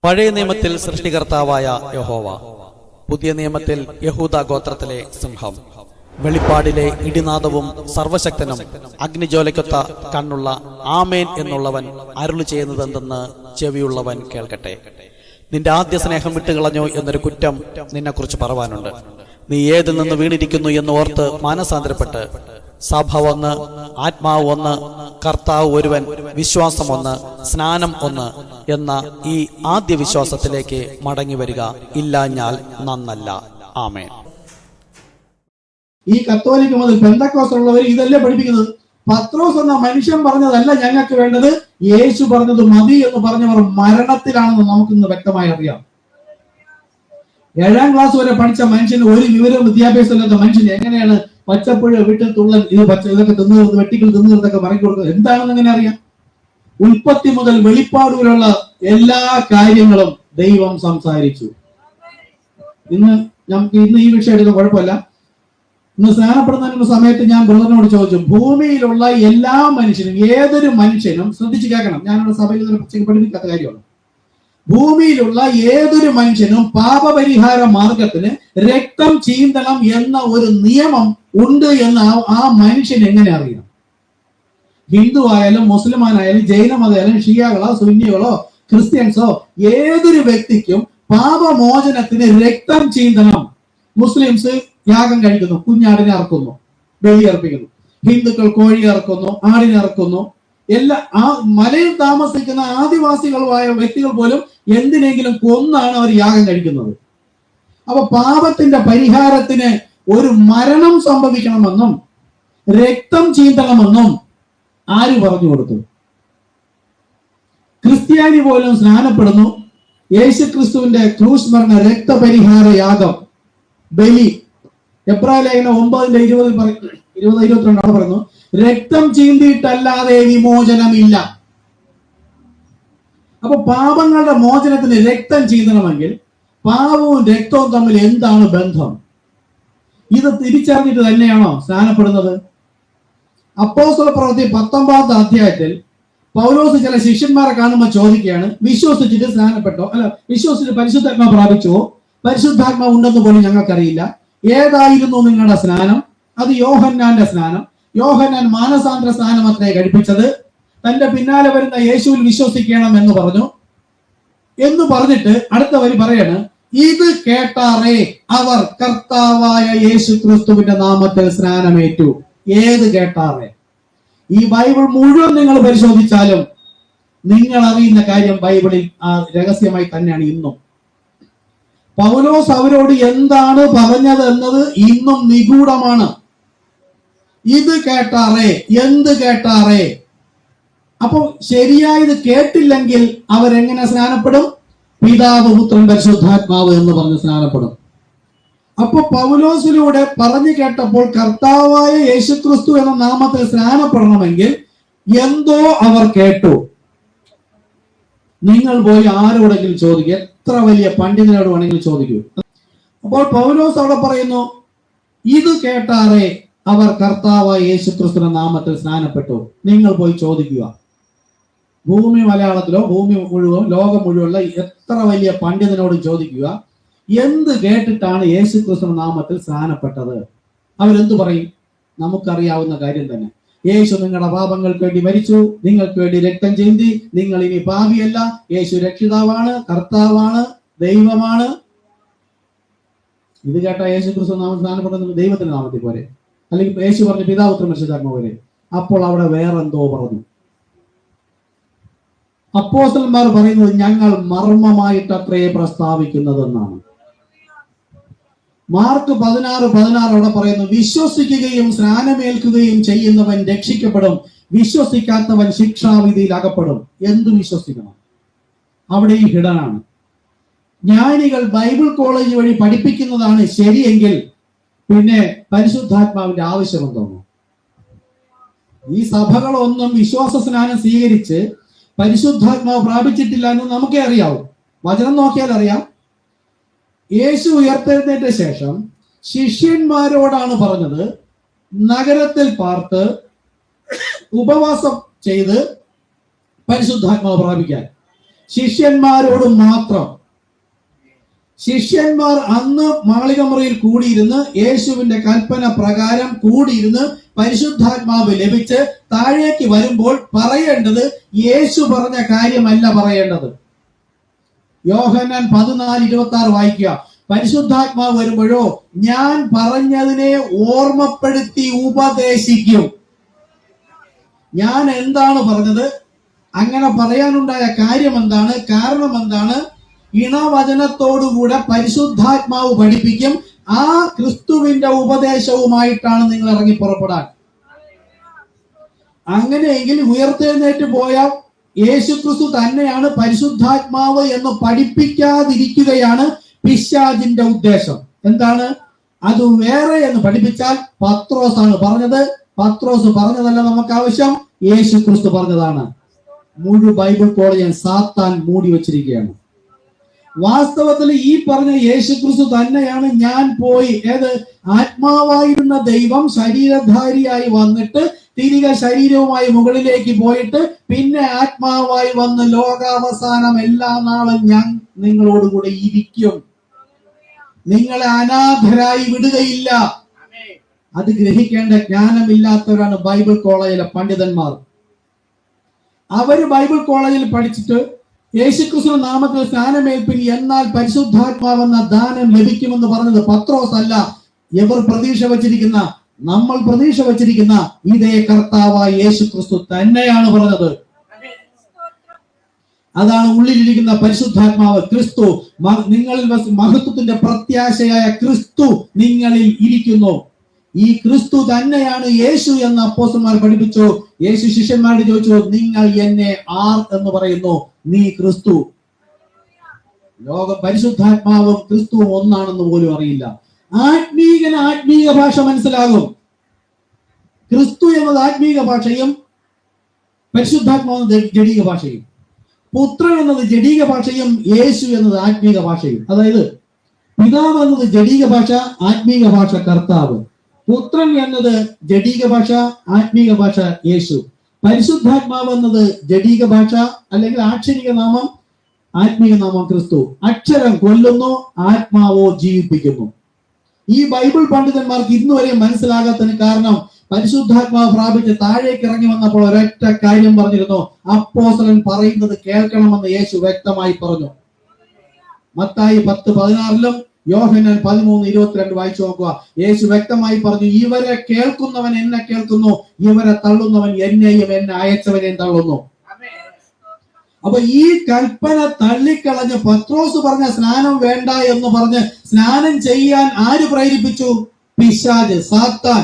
പഴയ നിയമത്തിൽ സൃഷ്ടികർത്താവായ യഹോവ, പുതിയ നിയമത്തിൽ യഹൂദ ഗോത്രത്തിലെ സിംഹം, വെളിപ്പാടിലെ ഇടിനാദവും സർവശക്തനും അഗ്നിജ്വാലയ്ക്കൊത്ത കണ്ണുള്ള ആമേൻ എന്നുള്ളവൻ അരുളി ചെയ്യുന്നതെന്തെന്ന് ചെവിയുള്ളവൻ കേൾക്കട്ടെ. നിന്റെ ആദ്യ സ്നേഹം വിട്ടുകളഞ്ഞു എന്നൊരു കുറ്റം നിന്നെക്കുറിച്ച് പറവാനുണ്ട്. നീ ഏതിൽ നിന്ന് വീണിരിക്കുന്നു എന്ന് ഓർത്ത് മാനസാന്തരപ്പെട്ട് സഭ ഒന്ന്, ആത്മാവ് ഒന്ന്, കർത്താവ് ഒരുവൻ, വിശ്വാസം ഒന്ന്, സ്നാനം ഒന്ന് എന്ന ഈ ആദ്യ വിശ്വാസത്തിലേക്ക് മടങ്ങി വരിക. ഇല്ലാഞ്ഞാൽ നന്നല്ല. ആമേൻ. ഈ കത്തോലിക്ക മുതൽ പെന്തക്കോസ്തുള്ളവർ ഇതല്ലേ പഠിപ്പിക്കുന്നത്. പത്രോസ് എന്ന മനുഷ്യൻ പറഞ്ഞതല്ല ഞങ്ങൾക്ക് വേണ്ടത്, യേശു പറഞ്ഞത് മതി എന്ന് പറഞ്ഞവർ മരണത്തിലാണെന്ന് നമുക്കിന്ന് വ്യക്തമായി അറിയാം. 7ാം ക്ലാസ് വരെ പഠിച്ച മനുഷ്യന് ഒരു വിവരവും വിദ്യാഭ്യാസം ഇല്ലാത്ത മനുഷ്യന് എങ്ങനെയാണ് പച്ചപ്പുഴ വീട്ടിൽ തുള്ളൽ ഇതൊക്കെ തിന്നുന്നത്, വെട്ടികൾ തിന്നുന്നതൊക്കെ മറക്കി കൊടുക്കുന്നത് എന്താണെന്ന് എങ്ങനെ അറിയാം? ഉൽപ്പത്തി മുതൽ വെളിപ്പാട് വരെയുള്ള എല്ലാ കാര്യങ്ങളും ദൈവം സംസാരിച്ചു. നമുക്ക് ഈ വിഷയം എടുക്കുന്ന കുഴപ്പമില്ല. ഇന്ന് സ്നാനപ്പെടുന്ന സമയത്ത് ഞാൻ ബ്രദറിനോട് ചോദിച്ചു, ഭൂമിയിലുള്ള എല്ലാ മനുഷ്യനും, ഏതൊരു മനുഷ്യനും, ശ്രദ്ധിച്ച് കേൾക്കണം, ഞാനിവിടെ സഭയിൽ പഠിപ്പിക്കാത്ത കാര്യമാണ്, ഭൂമിയിലുള്ള ഏതൊരു മനുഷ്യനും പാപപരിഹാര മാർഗത്തിന് രക്തം ചീന്തണം എന്ന ഒരു നിയമം ഉണ്ട് എന്ന് ആ മനുഷ്യൻ എങ്ങനെ അറിയാം? ഹിന്ദു ആയാലും മുസ്ലിമാനായാലും ജൈനമതായാലും ഷിയാകളോ സുന്നികളോ ക്രിസ്ത്യൻസോ ഏതൊരു വ്യക്തിക്കും പാപമോചനത്തിന് രക്തം ചീന്തണം. മുസ്ലിംസ് യാഗം കഴിക്കുന്നു, കുഞ്ഞാടിനെ അറക്കുന്നു, ബലി അർപ്പിക്കുന്നു. ഹിന്ദുക്കൾ കോഴി അറക്കുന്നു, ആടിനെ അറക്കുന്നു. ആ മലയിൽ താമസിക്കുന്ന ആദിവാസികളായ വ്യക്തികൾ പോലും എന്തിനെങ്കിലും കൊന്നാണ് അവർ യാഗം കഴിക്കുന്നത്. അപ്പൊ പാപത്തിന്റെ പരിഹാരത്തിന് ഒരു മരണം സംഭവിക്കണമെന്നും രക്തം ചീന്തണമെന്നും ആര് പറഞ്ഞു കൊടുത്തു? ക്രിസ്ത്യാനി പോലും സ്നാനപ്പെടുന്നു. യേശു ക്രിസ്തുവിന്റെ ക്രൂശ് മരണ രക്തപരിഹാര യാഗം, ബലി, എബ്രായ ലേഖനം 9:20-22 പറയുന്നു, രക്തം ചീന്തിയിട്ടല്ലാതെ വിമോചനമില്ല. അപ്പൊ പാപങ്ങളുടെ മോചനത്തിന് രക്തം ചീന്തണമെങ്കിൽ പാപവും രക്തവും തമ്മിൽ എന്താണ് ബന്ധം? ഇത് തിരിച്ചറിഞ്ഞിട്ട് തന്നെയാണോ സ്നാനപ്പെടുന്നത്? അപ്പോസ്തല പ്രവൃത്തി 19-ാം അധ്യായത്തിൽ പൗലോസ് ചില ശിഷ്യന്മാരെ കാണുമ്പോൾ ചോദിക്കുകയാണ്, വിശ്വസിച്ചിട്ട് സ്നാനപ്പെട്ടോ, അല്ല വിശ്വസിച്ചിട്ട് പരിശുദ്ധാത്മാവ് പ്രാപിച്ചുവോ? പരിശുദ്ധാത്മാവ് ഉണ്ടെന്ന് പോലും ഞങ്ങൾക്കറിയില്ല. ഏതായിരുന്നു നിങ്ങളുടെ സ്നാനം? അത് യോഹന്നാന്റെ സ്നാനം. യോഹന്നാൻ മാനസാന്തര സ്നാനം അത്രേ കഴിപ്പിച്ചത്. തന്റെ പിന്നാലെ വരുന്ന യേശുവിൽ വിശ്വസിക്കണം എന്ന് പറഞ്ഞു. എന്ന് പറഞ്ഞിട്ട് അടുത്ത വരി പറയാണ്, ഇത് കേട്ടാറേ അവർ കർത്താവായ യേശു ക്രിസ്തുവിന്റെ നാമത്തിൽ സ്നാനമേറ്റു. ഏത് കേട്ടാറേ? ഈ ബൈബിൾ മുഴുവൻ നിങ്ങൾ പരിശോധിച്ചാലും നിങ്ങൾ അറിയുന്ന കാര്യം ബൈബിളിൽ രഹസ്യമായി തന്നെയാണ് ഇന്നും. പൗലോസ് അവരോട് എന്താണ് പറഞ്ഞത് എന്നത് ഇന്നും നിഗൂഢമാണ്. ഇത് കേട്ടാറേ, എന്ത് കേട്ടാറേ? അപ്പൊ ശരിയായത് കേട്ടില്ലെങ്കിൽ അവരെങ്ങനെ സ്നാനപ്പെടും? പിതാവ്, പുത്രൻ, പരിശുദ്ധാത്മാവ് എന്ന് പറഞ്ഞ് സ്നാനപ്പെടും. അപ്പൊ പൗലോസിലൂടെ പറഞ്ഞു കേട്ടപ്പോൾ കർത്താവായ യേശുക്രിസ്തു എന്ന നാമത്തിൽ സ്നാനപ്പെടണമെങ്കിൽ എന്തോ അവർ കേട്ടു. നിങ്ങൾ പോയി ആരോടെങ്കിലും ചോദിക്കുക, എത്ര വലിയ പണ്ഡിതനോട് വേണമെങ്കിലും ചോദിക്കൂ. അപ്പോൾ പൗലോസ് അവിടെ പറയുന്നു, ഇത് കേട്ടാറേ അവർ കർത്താവായ യേശുക്രിസ്തുവിന്റെ നാമത്തിൽ സ്നാനപ്പെട്ടു. നിങ്ങൾ പോയി ചോദിക്കുക. ഭൂമി മലയാളത്തിലോ ഭൂമി മുഴുവൻ ലോകം മുഴുവനുള്ള എത്ര വലിയ പണ്ഡിതനോടും ചോദിക്കുക, എന്ത് കേട്ടിട്ടാണ് യേശുക്രിസ്തുവിന്റെ നാമത്തിൽ സ്നാനപ്പെട്ടത്? അവരെന്ത് പറയും? നമുക്കറിയാവുന്ന കാര്യം തന്നെ. യേശു നിങ്ങളുടെ പാപങ്ങൾക്ക് വേണ്ടി മരിച്ചു, നിങ്ങൾക്ക് വേണ്ടി രക്തം ചിന്തി, നിങ്ങൾ ഇനി പാപിയല്ല, യേശു രക്ഷിതാവാണ്, കർത്താവാണ്, ദൈവമാണ്. ഇത് കേട്ട യേശുക്രിസ്തു നാമത്തിൽ സ്നാനപ്പെടുന്നത് ദൈവത്തിന്റെ നാമത്തിൽ പോരെ? അല്ലെങ്കിൽ യേശു പറഞ്ഞു പിതാവ്, പുത്രൻ, പരിശുദ്ധാത്മാവ് പോലെ? അപ്പോൾ അവിടെ വേറെന്തോ പറഞ്ഞു. അപ്പോസ്തലന്മാർ പറയുന്നത് ഞങ്ങൾ മർമ്മമായിട്ട് അത്രേ പ്രസ്താവിക്കുന്നതെന്നാണ്. മാർക്ക് 16:16 അവിടെ പറയുന്നു, വിശ്വസിക്കുകയും സ്നാനമേൽക്കുകയും ചെയ്യുന്നവൻ രക്ഷിക്കപ്പെടും, വിശ്വസിക്കാത്തവൻ ശിക്ഷാവിധിയിൽ അകപ്പെടും. എന്ത് വിശ്വസിക്കണം? അവിടെ ഈ ഹിഡനാണ്. ജ്ഞാനികൾ ബൈബിൾ കോളേജ് വഴി പഠിപ്പിക്കുന്നതാണ് ശരിയെങ്കിൽ പിന്നെ പരിശുദ്ധാത്മാവിന്റെ ആവശ്യമെന്തോന്നു? ഈ സഭകളൊന്നും വിശ്വാസ സ്നാനം സ്വീകരിച്ച് പരിശുദ്ധാത്മാവ് പ്രാപിച്ചിട്ടില്ല എന്ന് നമുക്കേ അറിയാവൂ. വചനം നോക്കിയാൽ അറിയാം. യേശു ഉയർത്തെഴുന്നേറ്റ ശേഷം ശിഷ്യന്മാരോടാണ് പറഞ്ഞത്, നഗരത്തിൽ പാർത്ത് ഉപവാസം ചെയ്ത് പരിശുദ്ധാത്മാവ് പ്രാപിക്കാൻ. ശിഷ്യന്മാരോട് മാത്രം. ശിഷ്യന്മാർ അന്ന് മാളികമുറിയിൽ കൂടിയിരുന്ന് യേശുവിന്റെ കൽപ്പന പ്രകാരം കൂടിയിരുന്ന് പരിശുദ്ധാത്മാവ് ലഭിച്ച് താഴേക്ക് വരുമ്പോൾ പറയേണ്ടത് യേശു പറഞ്ഞ കാര്യമല്ല പറയേണ്ടത്. യോഹന്നാൻ 14:26 വായിക്കുക. പരിശുദ്ധാത്മാവ് വരുമ്പോഴോ ഞാൻ പറഞ്ഞതിനെ ഓർമ്മപ്പെടുത്തി ഉപദേശിക്കും. ഞാൻ എന്താണ് പറഞ്ഞത്, അങ്ങനെ പറയാനുണ്ടായ കാര്യം എന്താണ്, കാരണം എന്താണ്, ഇണവചനത്തോടുകൂടെ പരിശുദ്ധാത്മാവ് പഠിപ്പിക്കും. ആ ക്രിസ്തുവിന്റെ ഉപദേശവുമായിട്ടാണ് നിങ്ങൾ ഇറങ്ങി പുറപ്പെടാൻ. അങ്ങനെയെങ്കിൽ ഉയർത്തെഴുന്നേറ്റ് പോയ യേശു ക്രിസ്തു തന്നെയാണ് പരിശുദ്ധാത്മാവ് എന്ന് പഠിപ്പിക്കാതിരിക്കുകയാണ് പിശാചിന്റെ ഉദ്ദേശം. എന്താണ് അത് വേറെ എന്ന് പഠിപ്പിച്ചാൽ പത്രോസാണ് പറഞ്ഞത്. പത്രോസ് പറഞ്ഞതല്ല നമുക്ക് ആവശ്യം, യേശു ക്രിസ്തു പറഞ്ഞതാണ്. മുഴുവൻ ബൈബിൾ കോളേജ് സാത്താൻ മൂടി വെച്ചിരിക്കുകയാണ്. വാസ്തവത്തിൽ ഈ പറഞ്ഞ യേശു ക്രിസ്തു തന്നെയാണ് ഞാൻ പോയി ആത്മാവായിരുന്ന ദൈവം ശരീരധാരിയായി വന്നിട്ട് തിരികെ ശരീരവുമായി മുകളിലേക്ക് പോയിട്ട് പിന്നെ ആത്മാവായി വന്ന് ലോകാവസാനം എല്ലാ നാളും ഞാൻ നിങ്ങളോടുകൂടെ ഇരിക്കും, നിങ്ങളെ അനാഥരായി വിടുകയില്ല. അത് ഗ്രഹിക്കേണ്ട ജ്ഞാനമില്ലാത്തവരാണ് ബൈബിൾ കോളേജിലെ പണ്ഡിതന്മാർ. അവര് ബൈബിൾ കോളേജിൽ പഠിച്ചിട്ട് യേശുക്രിസ്തു നാമത്തിൽ സ്നാനമേൽപ്പിൻ, എന്നാൽ പരിശുദ്ധാത്മാവെന്ന ദാനം ലഭിക്കുമെന്ന് പറഞ്ഞത് പത്രോസ് അല്ല. ഇവർ പ്രതീക്ഷ വച്ചിരിക്കുന്ന, നമ്മൾ പ്രതീക്ഷ വച്ചിരിക്കുന്ന ഇതേ കർത്താവായ യേശുക്രിസ്തു തന്നെയാണ് പറഞ്ഞത്. അതാണ് ഉള്ളിലിരിക്കുന്ന പരിശുദ്ധാത്മാവ്, ക്രിസ്തു. നിങ്ങളിൽ മഹത്വത്തിന്റെ പ്രത്യാശയായ ക്രിസ്തു നിങ്ങളിൽ ഇരിക്കുന്നു. ഈ ക്രിസ്തു തന്നെയാണ് യേശു എന്ന് അപ്പോസ്തലന്മാർ പഠിപ്പിച്ചു. യേശു ശിഷ്യന്മാരോട് ചോദിച്ചു, നിങ്ങൾ എന്നെ ആർ എന്ന് പറയുന്നു? നീ ക്രിസ്തു. പരിശുദ്ധാത്മാവും ക്രിസ്തുവും ഒന്നാണെന്ന് പോലും അറിയില്ല. ആത്മീകന് ആത്മീക ഭാഷ മനസ്സിലാകും. ക്രിസ്തു എന്നത് ആത്മീക ഭാഷയും പരിശുദ്ധാത്മാവ് ജഡീക ഭാഷയും. പുത്രൻ എന്നത് ജഡീക ഭാഷയും യേശു എന്നത് ആത്മീക ഭാഷയും. അതായത് പിതാവ് എന്നത് ജഡീക ഭാഷ, ആത്മീക ഭാഷ കർത്താവ്. പുത്രൻ എന്നത് ജഡീക ഭാഷ, ആത്മീക ഭാഷ യേശു. പരിശുദ്ധാത്മാവ് എന്നത് ജഡീക ഭാഷ അല്ലെങ്കിൽ ആക്ഷരിക നാമം, ആത്മീക നാമം ക്രിസ്തു. അക്ഷരം കൊല്ലുന്നു, ആത്മാവോ ജീവിപ്പിക്കുന്നു. ഈ ബൈബിൾ പണ്ഡിതന്മാർക്ക് ഇന്നുവരെ മനസ്സിലാകാത്തതിന് കാരണം പരിശുദ്ധാത്മാവ് പ്രാപിച്ച് താഴേക്ക് ഇറങ്ങി വന്നപ്പോൾ ഒരൊറ്റ കാര്യം പറഞ്ഞിരുന്നു, അപ്പോസ്തലൻ പറയുന്നത് കേൾക്കണമെന്ന് യേശു വ്യക്തമായി പറഞ്ഞു. മത്തായി 10:16 യോഹന്നാൻ 13:22 വായിച്ചു നോക്കുക. യേശു വ്യക്തമായി പറഞ്ഞു, ഇവരെ കേൾക്കുന്നവൻ എന്നെ കേൾക്കുന്നു, ഇവരെ തള്ളുന്നവൻ എന്നെയും എന്നെ അയച്ചവനെയും തള്ളുന്നു. അപ്പൊ ഈ കൽപ്പന തള്ളിക്കളഞ്ഞ് പത്രോസ് പറഞ്ഞ സ്നാനം വേണ്ട എന്ന് പറഞ്ഞ് സ്നാനം ചെയ്യാൻ ആര് പ്രേരിപ്പിച്ചു? പിശാച്, സാത്താൻ.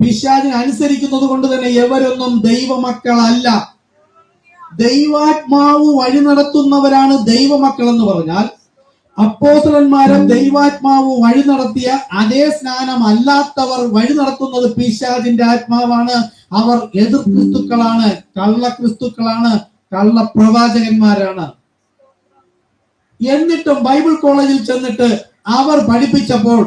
പിശാചിനെ അനുസരിക്കുന്നത് കൊണ്ട് തന്നെ എവരൊന്നും ദൈവമക്കളല്ല. ദൈവാത്മാവ് വഴി നടത്തുന്നവരാണ് ദൈവമക്കൾ എന്ന് പറഞ്ഞാൽ, അപ്പോസ്തലന്മാരും ദൈവാത്മാവ് വഴി നടത്തിയ അതേ സ്നാനം അല്ലാത്തവർ വഴി നടത്തുന്നത് പിശാചിന്റെ ആത്മാവാണ്. അവർ എതിർ ക്രിസ്തുക്കളാണ്, കള്ളക്രിസ്തുക്കളാണ്, കള്ളപ്രവാചകന്മാരാണ്. എന്നിട്ടും ബൈബിൾ കോളേജിൽ ചെന്നിട്ട് അവർ പഠിപ്പിച്ചപ്പോൾ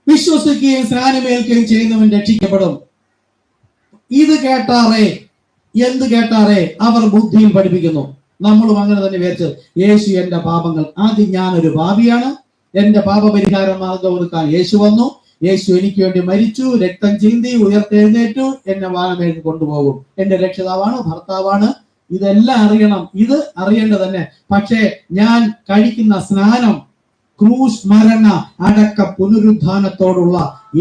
വിശ്വസിക്കുകയും സ്നാനമേൽക്കുകയും ചെയ്യുന്നവൻ രക്ഷിക്കപ്പെടും. ഇത് കേട്ടാറേ, എന്ത് കേട്ടാറേ അവർ ബുദ്ധിയിൽ പഠിപ്പിക്കുന്നു. നമ്മളും അങ്ങനെ തന്നെ വിചാരിച്ചത്, യേശു എന്റെ പാപങ്ങൾ, ആദ്യം ഞാനൊരു പാപിയാണ്, എന്റെ പാപപരിഹാര മാർഗം ഒരുക്കാൻ യേശു വന്നു, യേശു എനിക്ക് വേണ്ടി മരിച്ചു, രക്തം ചിന്തി, ഉയർത്തെഴുന്നേറ്റു, എന്നെ വാനമേൽ കൊണ്ടുപോകും, എന്റെ രക്ഷിതാവാണ്, ഭർത്താവാണ്. ഇതെല്ലാം അറിയണം, ഇത് അറിയേണ്ടത് തന്നെ. പക്ഷേ ഞാൻ കഴിക്കുന്ന സ്നാനം ക്രൂശ് മരണ അടക്ക പുനരുദ്ധാനത്തോടുള്ള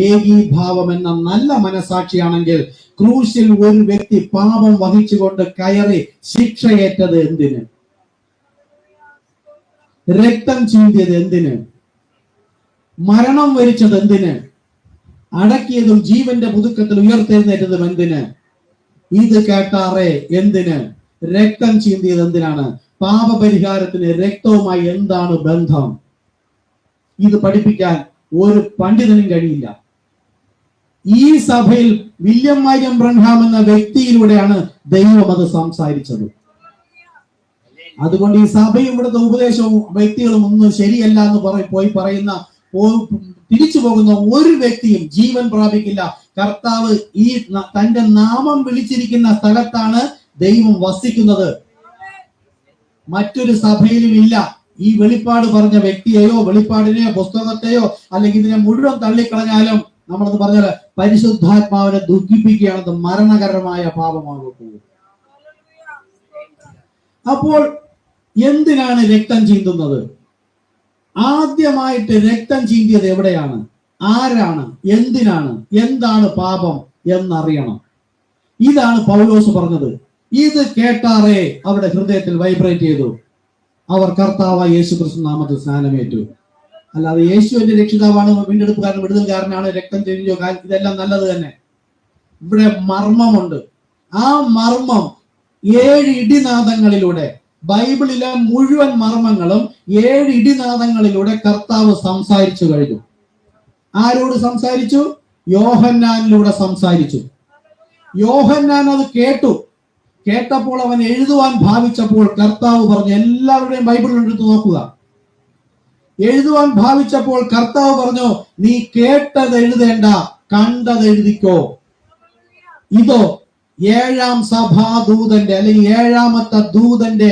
ഏകീഭാവം എന്ന നല്ല മനസാക്ഷിയാണെങ്കിൽ ക്രൂശിൽ ഒരു വ്യക്തി പാപം വഹിച്ചുകൊണ്ട് കയറി ശിക്ഷയേറ്റത് എന്തിന്? രക്തം ചീന്തിയത് എന്തിന്? മരണം വരിച്ചത് എന്തിന്? അടക്കിയതും ജീവന്റെ പുതുക്കത്തിൽ ഉയർത്തെഴുന്നേറ്റതും എന്തിന്? ഇത് കേട്ടാറേ എന്തിന്? രക്തം ചീന്തിയത് എന്തിനാണ്? പാപപരിഹാരത്തിന് രക്തവുമായി എന്താണ് ബന്ധം? ഇത് പഠിപ്പിക്കാൻ ഒരു പണ്ഡിതനും കഴിയില്ല. ഈ സഭയിൽ വില്യം മരിയം ബ്രൻഹാം എന്ന വ്യക്തിയിലൂടെയാണ് ദൈവം അത് സംസാരിച്ചത്. അതുകൊണ്ട് ഈ സഭയും ഇവിടുത്തെ ഉപദേശവും വ്യക്തികളും ഒന്നും ശരിയല്ല എന്ന് പോയി പറയുന്ന, തിരിച്ചു പോകുന്ന ഒരു വ്യക്തിയും ജീവൻ പ്രാപിക്കില്ല. കർത്താവ് ഈ തന്റെ നാമം വിളിച്ചിരിക്കുന്ന സ്ഥലത്താണ് ദൈവം വസിക്കുന്നത്. മറ്റൊരു സഭയിലും ഇല്ല. ഈ വെളിപ്പാട് പറഞ്ഞ വ്യക്തിയെയോ വെളിപ്പാടിനെയോ പുസ്തകത്തെയോ അല്ലെങ്കിൽ ഇതിനെ മുഴുവൻ തള്ളിക്കളഞ്ഞാലും നമ്മളത് പറഞ്ഞാൽ പരിശുദ്ധാത്മാവിനെ ദുഃഖിപ്പിക്കുകയാണെന്ന് മരണകരമായ പാപമാകും. അപ്പോൾ എന്തിനാണ് രക്തം ചീന്തുന്നത്? ആദ്യമായിട്ട് രക്തം ചീന്തിയത് എവിടെയാണ്, ആരാണ്, എന്തിനാണ്, എന്താണ് പാപം എന്നറിയണം. ഇതാണ് പൗലോസ് പറഞ്ഞത്. ഇത് കേട്ടാറേ അവരുടെ ഹൃദയത്തിൽ വൈബ്രേറ്റ് ചെയ്തു. അവർ കർത്താവായ യേശു ക്രിസ്തു നാമത്തിൽ സ്നാനമേറ്റു. അല്ലാതെ യേശു എന്റെ രക്ഷിതാവാണ്, വീണ്ടെടുപ്പുകാരൻ, വിടുതൽക്കാരനാണ്, രക്തം ചൊരിഞ്ഞോ, ഇതെല്ലാം നല്ലത് തന്നെ. ഇവിടെ മർമ്മമുണ്ട്. ആ മർമ്മം 7 ഇടിനാദങ്ങളിലൂടെ, ബൈബിളിലെ മുഴുവൻ മർമ്മങ്ങളും 7 ഇടിനാദങ്ങളിലൂടെ കർത്താവ് സംസാരിച്ചു കഴിഞ്ഞു. ആരോട് സംസാരിച്ചു? യോഹന്നാനിലൂടെ സംസാരിച്ചു. യോഹന്നാൻ അത് കേട്ടപ്പോൾ അവൻ എഴുതുവാൻ ഭാവിച്ചപ്പോൾ കർത്താവ് പറഞ്ഞു, എല്ലാവരുടെയും ബൈബിൾ എടുത്ത് നോക്കുക. എഴുതുവാൻ ഭാവിച്ചപ്പോൾ കർത്താവ് പറഞ്ഞു, നീ കേട്ടത് എഴുതേണ്ട, കണ്ടത് എഴുതിക്കോ. ഇതോ 7ാം സഭാദൂതന്റെ അല്ലെങ്കിൽ 7ാമത്തെ ദൂതന്റെ